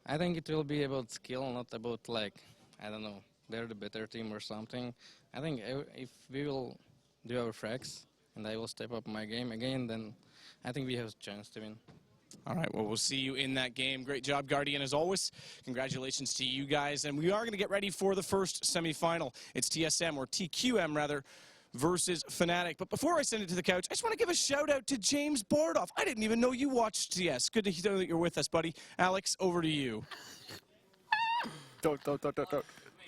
Speaker 8: I think it will be about skill, not about like, I don't know, they're the better team or something. I think if we will do our frags and I will step up my game again, then I think we have a chance to win.
Speaker 7: All right, well, we'll see you in that game. Great job, Guardian, as always. Congratulations to you guys. And we are going to get ready for the first semifinal. It's TSM, or TQM, rather, versus Fnatic. But before I send it to the couch, I just want to give a shout-out to James Bardoff. I didn't even know you watched TS. Good to know that you're with us, buddy. Alex, over to you.
Speaker 1: Don't.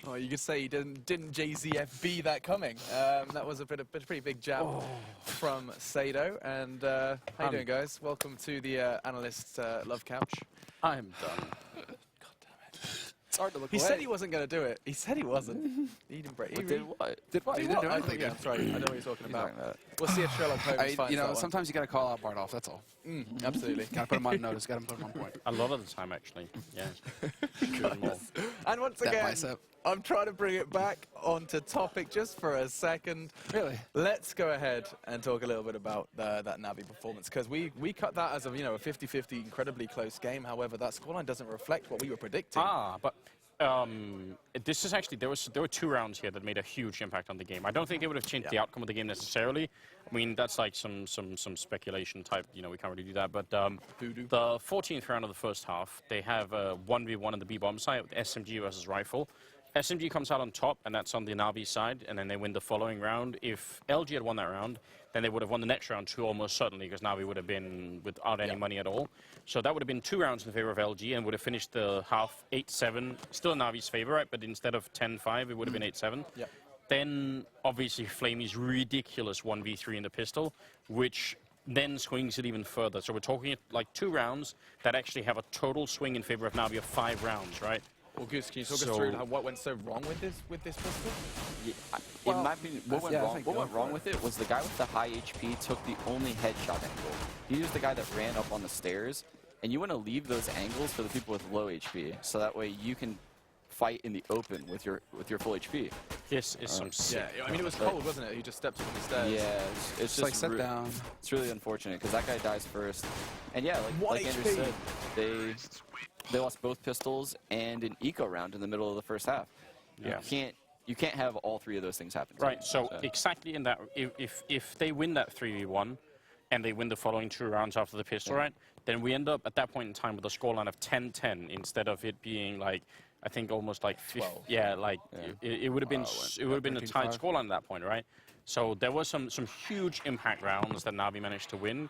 Speaker 1: Oh, you could say didn't JZFB that coming. That was a pretty big jab from Sado. And how you doing, guys? Welcome to the Analyst Love Couch.
Speaker 3: I'm done.
Speaker 1: God damn it.
Speaker 4: It's hard to look
Speaker 1: He
Speaker 4: away.
Speaker 1: said he wasn't going to do it. He said he wasn't. He didn't break.
Speaker 4: Did what?
Speaker 1: Did what?
Speaker 4: He didn't do
Speaker 1: I
Speaker 4: anything.
Speaker 1: think that's right. I don't know what you're talking about.
Speaker 4: Talking about.
Speaker 1: We'll see if Sherlock Holmes finds
Speaker 2: You know,
Speaker 1: that one.
Speaker 2: sometimes you got to call out Bardoff, that's all.
Speaker 1: Absolutely.
Speaker 2: Got to put him on notice, got to put him on point.
Speaker 3: A lot of the time, actually. Yeah. Good more.
Speaker 1: And once
Speaker 2: That
Speaker 1: again,
Speaker 2: bicep.
Speaker 1: I'm trying to bring it back onto topic just for a second.
Speaker 2: Really?
Speaker 1: Let's go ahead and talk a little bit about that Navi performance, because we cut that as a 50-50 incredibly close game. However, that scoreline doesn't reflect what we were predicting.
Speaker 3: But this is actually, there were 2 rounds here that made a huge impact on the game. I don't think they would have changed the outcome of the game necessarily. I mean, that's like some speculation type, we can't really do that. But the 14th round of the first half, they have a 1v1 on the B-bomb side with SMG versus Rifle. SMG comes out on top, and that's on the Navi side, and then they win the following round. If LG had won that round, then they would have won the next round too, almost certainly, because Navi would have been without any money at all. So that would have been 2 rounds in favor of LG, and would have finished the half 8-7, still in Navi's favor, right? But instead of 10-5, it would have been 8-7.
Speaker 1: Yep.
Speaker 3: Then, obviously, Flamey's ridiculous 1v3 in the pistol, which then swings it even further. So we're talking like 2 rounds that actually have a total swing in favor of Navi of 5 rounds, right?
Speaker 1: Well, Goose, can you talk us through what went so wrong with this pistol?
Speaker 4: Yeah, in my opinion, what went wrong with it was the guy with the high HP took the only headshot angle. He was the guy that ran up on the stairs, and you want to leave those angles for the people with low HP, so that way you can fight in the open with your full HP.
Speaker 3: This is some sick.
Speaker 1: Yeah, I mean, it was cold, wasn't it? He just stepped up on the stairs.
Speaker 4: Yeah, it's just
Speaker 2: like sit down.
Speaker 4: It's really unfortunate because that guy dies first. And yeah, like Andrew said, they lost both pistols and an eco round in the middle of the first half.
Speaker 3: Yeah.
Speaker 4: You can't have all 3 of those things happen.
Speaker 3: Right, so exactly in that, if they win that 3v1 and they win the following 2 rounds after the pistol, right, then we end up at that point in time with a scoreline of 10-10 instead of it being like, I think almost like 12. Yeah, like it would have been a tight scoreline at that point, right? So there was some huge impact rounds that Navi managed to win.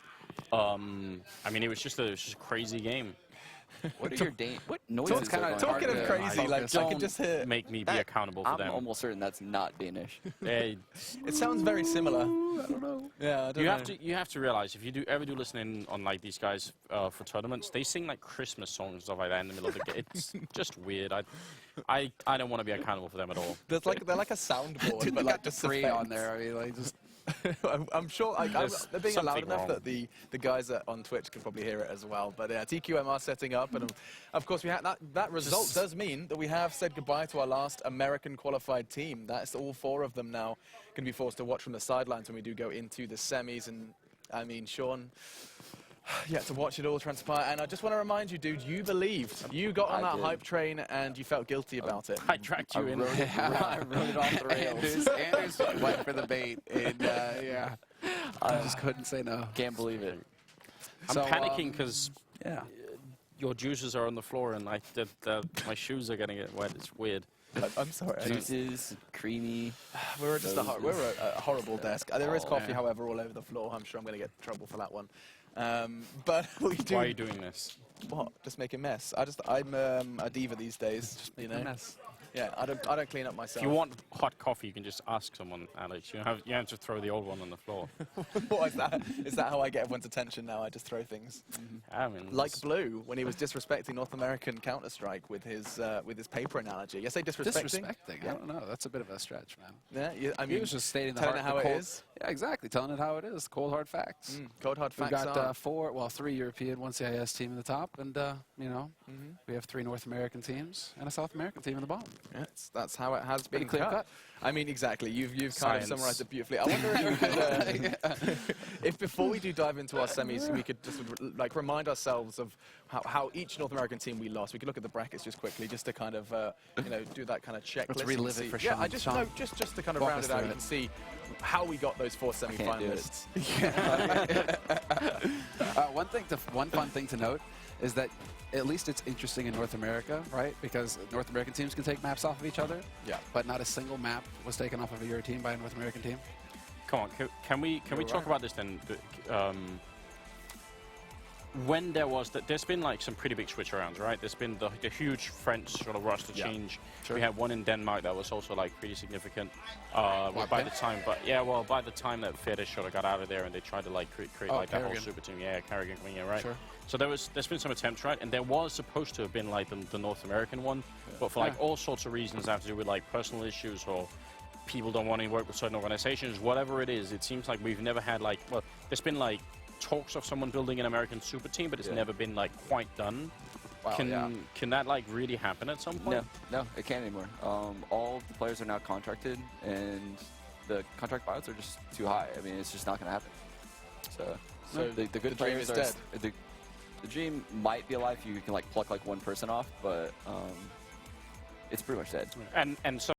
Speaker 3: I mean, it was just a crazy game.
Speaker 4: What are your what noises are going
Speaker 1: Talking of crazy, like I could just hear.
Speaker 3: Make me be accountable for them.
Speaker 4: I'm almost certain that's not Danish.
Speaker 1: It sounds very similar. I don't know. Yeah, I don't know.
Speaker 3: You have to realize if you ever do listen in on like these guys for tournaments, they sing like Christmas songs and stuff like that in the middle of the game. It's just weird. I don't want to be accountable for them at all.
Speaker 1: They're like a soundboard,
Speaker 2: Dude,
Speaker 1: but
Speaker 2: they
Speaker 1: like
Speaker 2: got the
Speaker 1: just
Speaker 2: free
Speaker 1: effects.
Speaker 2: on there. I mean, like just.
Speaker 1: I'm sure they're being loud
Speaker 3: something
Speaker 1: enough
Speaker 3: wrong.
Speaker 1: that the guys on Twitch can probably hear it as well. But TQM are setting up, and of course we have that result does mean that we have said goodbye to our last American qualified team. That's all 4 of them now going to be forced to watch from the sidelines when we do go into the semis. And I mean, Sean, you had to watch it all transpire. And I just want to remind you, dude, you believed. You got on that hype train and you felt guilty about it.
Speaker 3: I dragged you in.
Speaker 4: I rode it off the rails.
Speaker 2: Andrews went for the bait, and yeah, I just couldn't say no.
Speaker 4: Can't believe it.
Speaker 3: I'm panicking because
Speaker 2: Yeah.
Speaker 3: your juices are on the floor and my shoes are going to get wet. It's weird.
Speaker 1: I'm sorry.
Speaker 4: Juices, creamy.
Speaker 1: We're a horrible desk. There is coffee, however, all over the floor. I'm sure I'm going to get in trouble for that one. But we do.
Speaker 3: Why are you doing this?
Speaker 1: What? Just make a mess. I'm a diva these days. Just, you know.
Speaker 2: Mess.
Speaker 1: Yeah, I don't clean up myself.
Speaker 3: If you want hot coffee, you can just ask someone, Alex. You have to throw the old one on the floor.
Speaker 1: What is that? Is that how I get everyone's attention now? I just throw things.
Speaker 3: I mean,
Speaker 1: Like Blue when he was disrespecting North American Counter-Strike with his paper analogy. Yes, disrespecting.
Speaker 2: I don't know. That's a bit of a stretch, man.
Speaker 1: Yeah, I mean,
Speaker 2: He was just stating
Speaker 1: telling it how it is.
Speaker 2: Yeah, exactly. Telling it how it is. Cold hard facts.
Speaker 1: Cold hard
Speaker 2: We've
Speaker 1: facts.
Speaker 2: got 3 European, 1 CIS team in the top, and you know, we have 3 North American teams and a South American team in the bottom.
Speaker 1: Yeah, that's how it has been
Speaker 2: clear cut.
Speaker 1: I mean, exactly. You've kind
Speaker 3: Science.
Speaker 1: of summarized it beautifully. I wonder if we could, if before we do dive into our semis, we could just like remind ourselves of how each North American team we lost. We could look at the brackets just quickly, just to kind of do that kind of checklist.
Speaker 2: Let's relive it for
Speaker 1: Sean.
Speaker 2: Sean.
Speaker 1: Yeah, just to kind of round it out, you can see how we got those 4 semi-finalists.
Speaker 2: One fun thing to note is that at least it's interesting in North America, right? Because North American teams can take maps off of each other.
Speaker 1: Yeah.
Speaker 2: But not a single map was taken off of a Euro team by a North American team.
Speaker 3: come on, can we talk about this then? When there's been like some pretty big switch arounds, right? There's been the huge French sort of roster change.
Speaker 1: Sure.
Speaker 3: We had one in Denmark that was also like pretty significant. By the time that Fede sort of got out of there and they tried to like create like that whole super team, Carrigan coming in, right?
Speaker 2: Sure.
Speaker 3: So there's been some attempts, right? And there was supposed to have been like the North American one, but for like all sorts of reasons that have to do with like personal issues or people don't want to work with certain organizations, whatever it is, it seems like we've never had like, well, there's been like talks of someone building an American super team, but it's never been like quite done.
Speaker 1: Wow,
Speaker 3: Can that like really happen at some point?
Speaker 4: No, it can't anymore. All the players are now contracted, and the contract buyouts are just too high. I mean, it's just not going to happen. So the good
Speaker 1: the dream
Speaker 4: players
Speaker 1: is
Speaker 4: are
Speaker 1: dead.
Speaker 4: The dream might be alive. You can like pluck like one person off, but it's pretty much dead.
Speaker 3: And so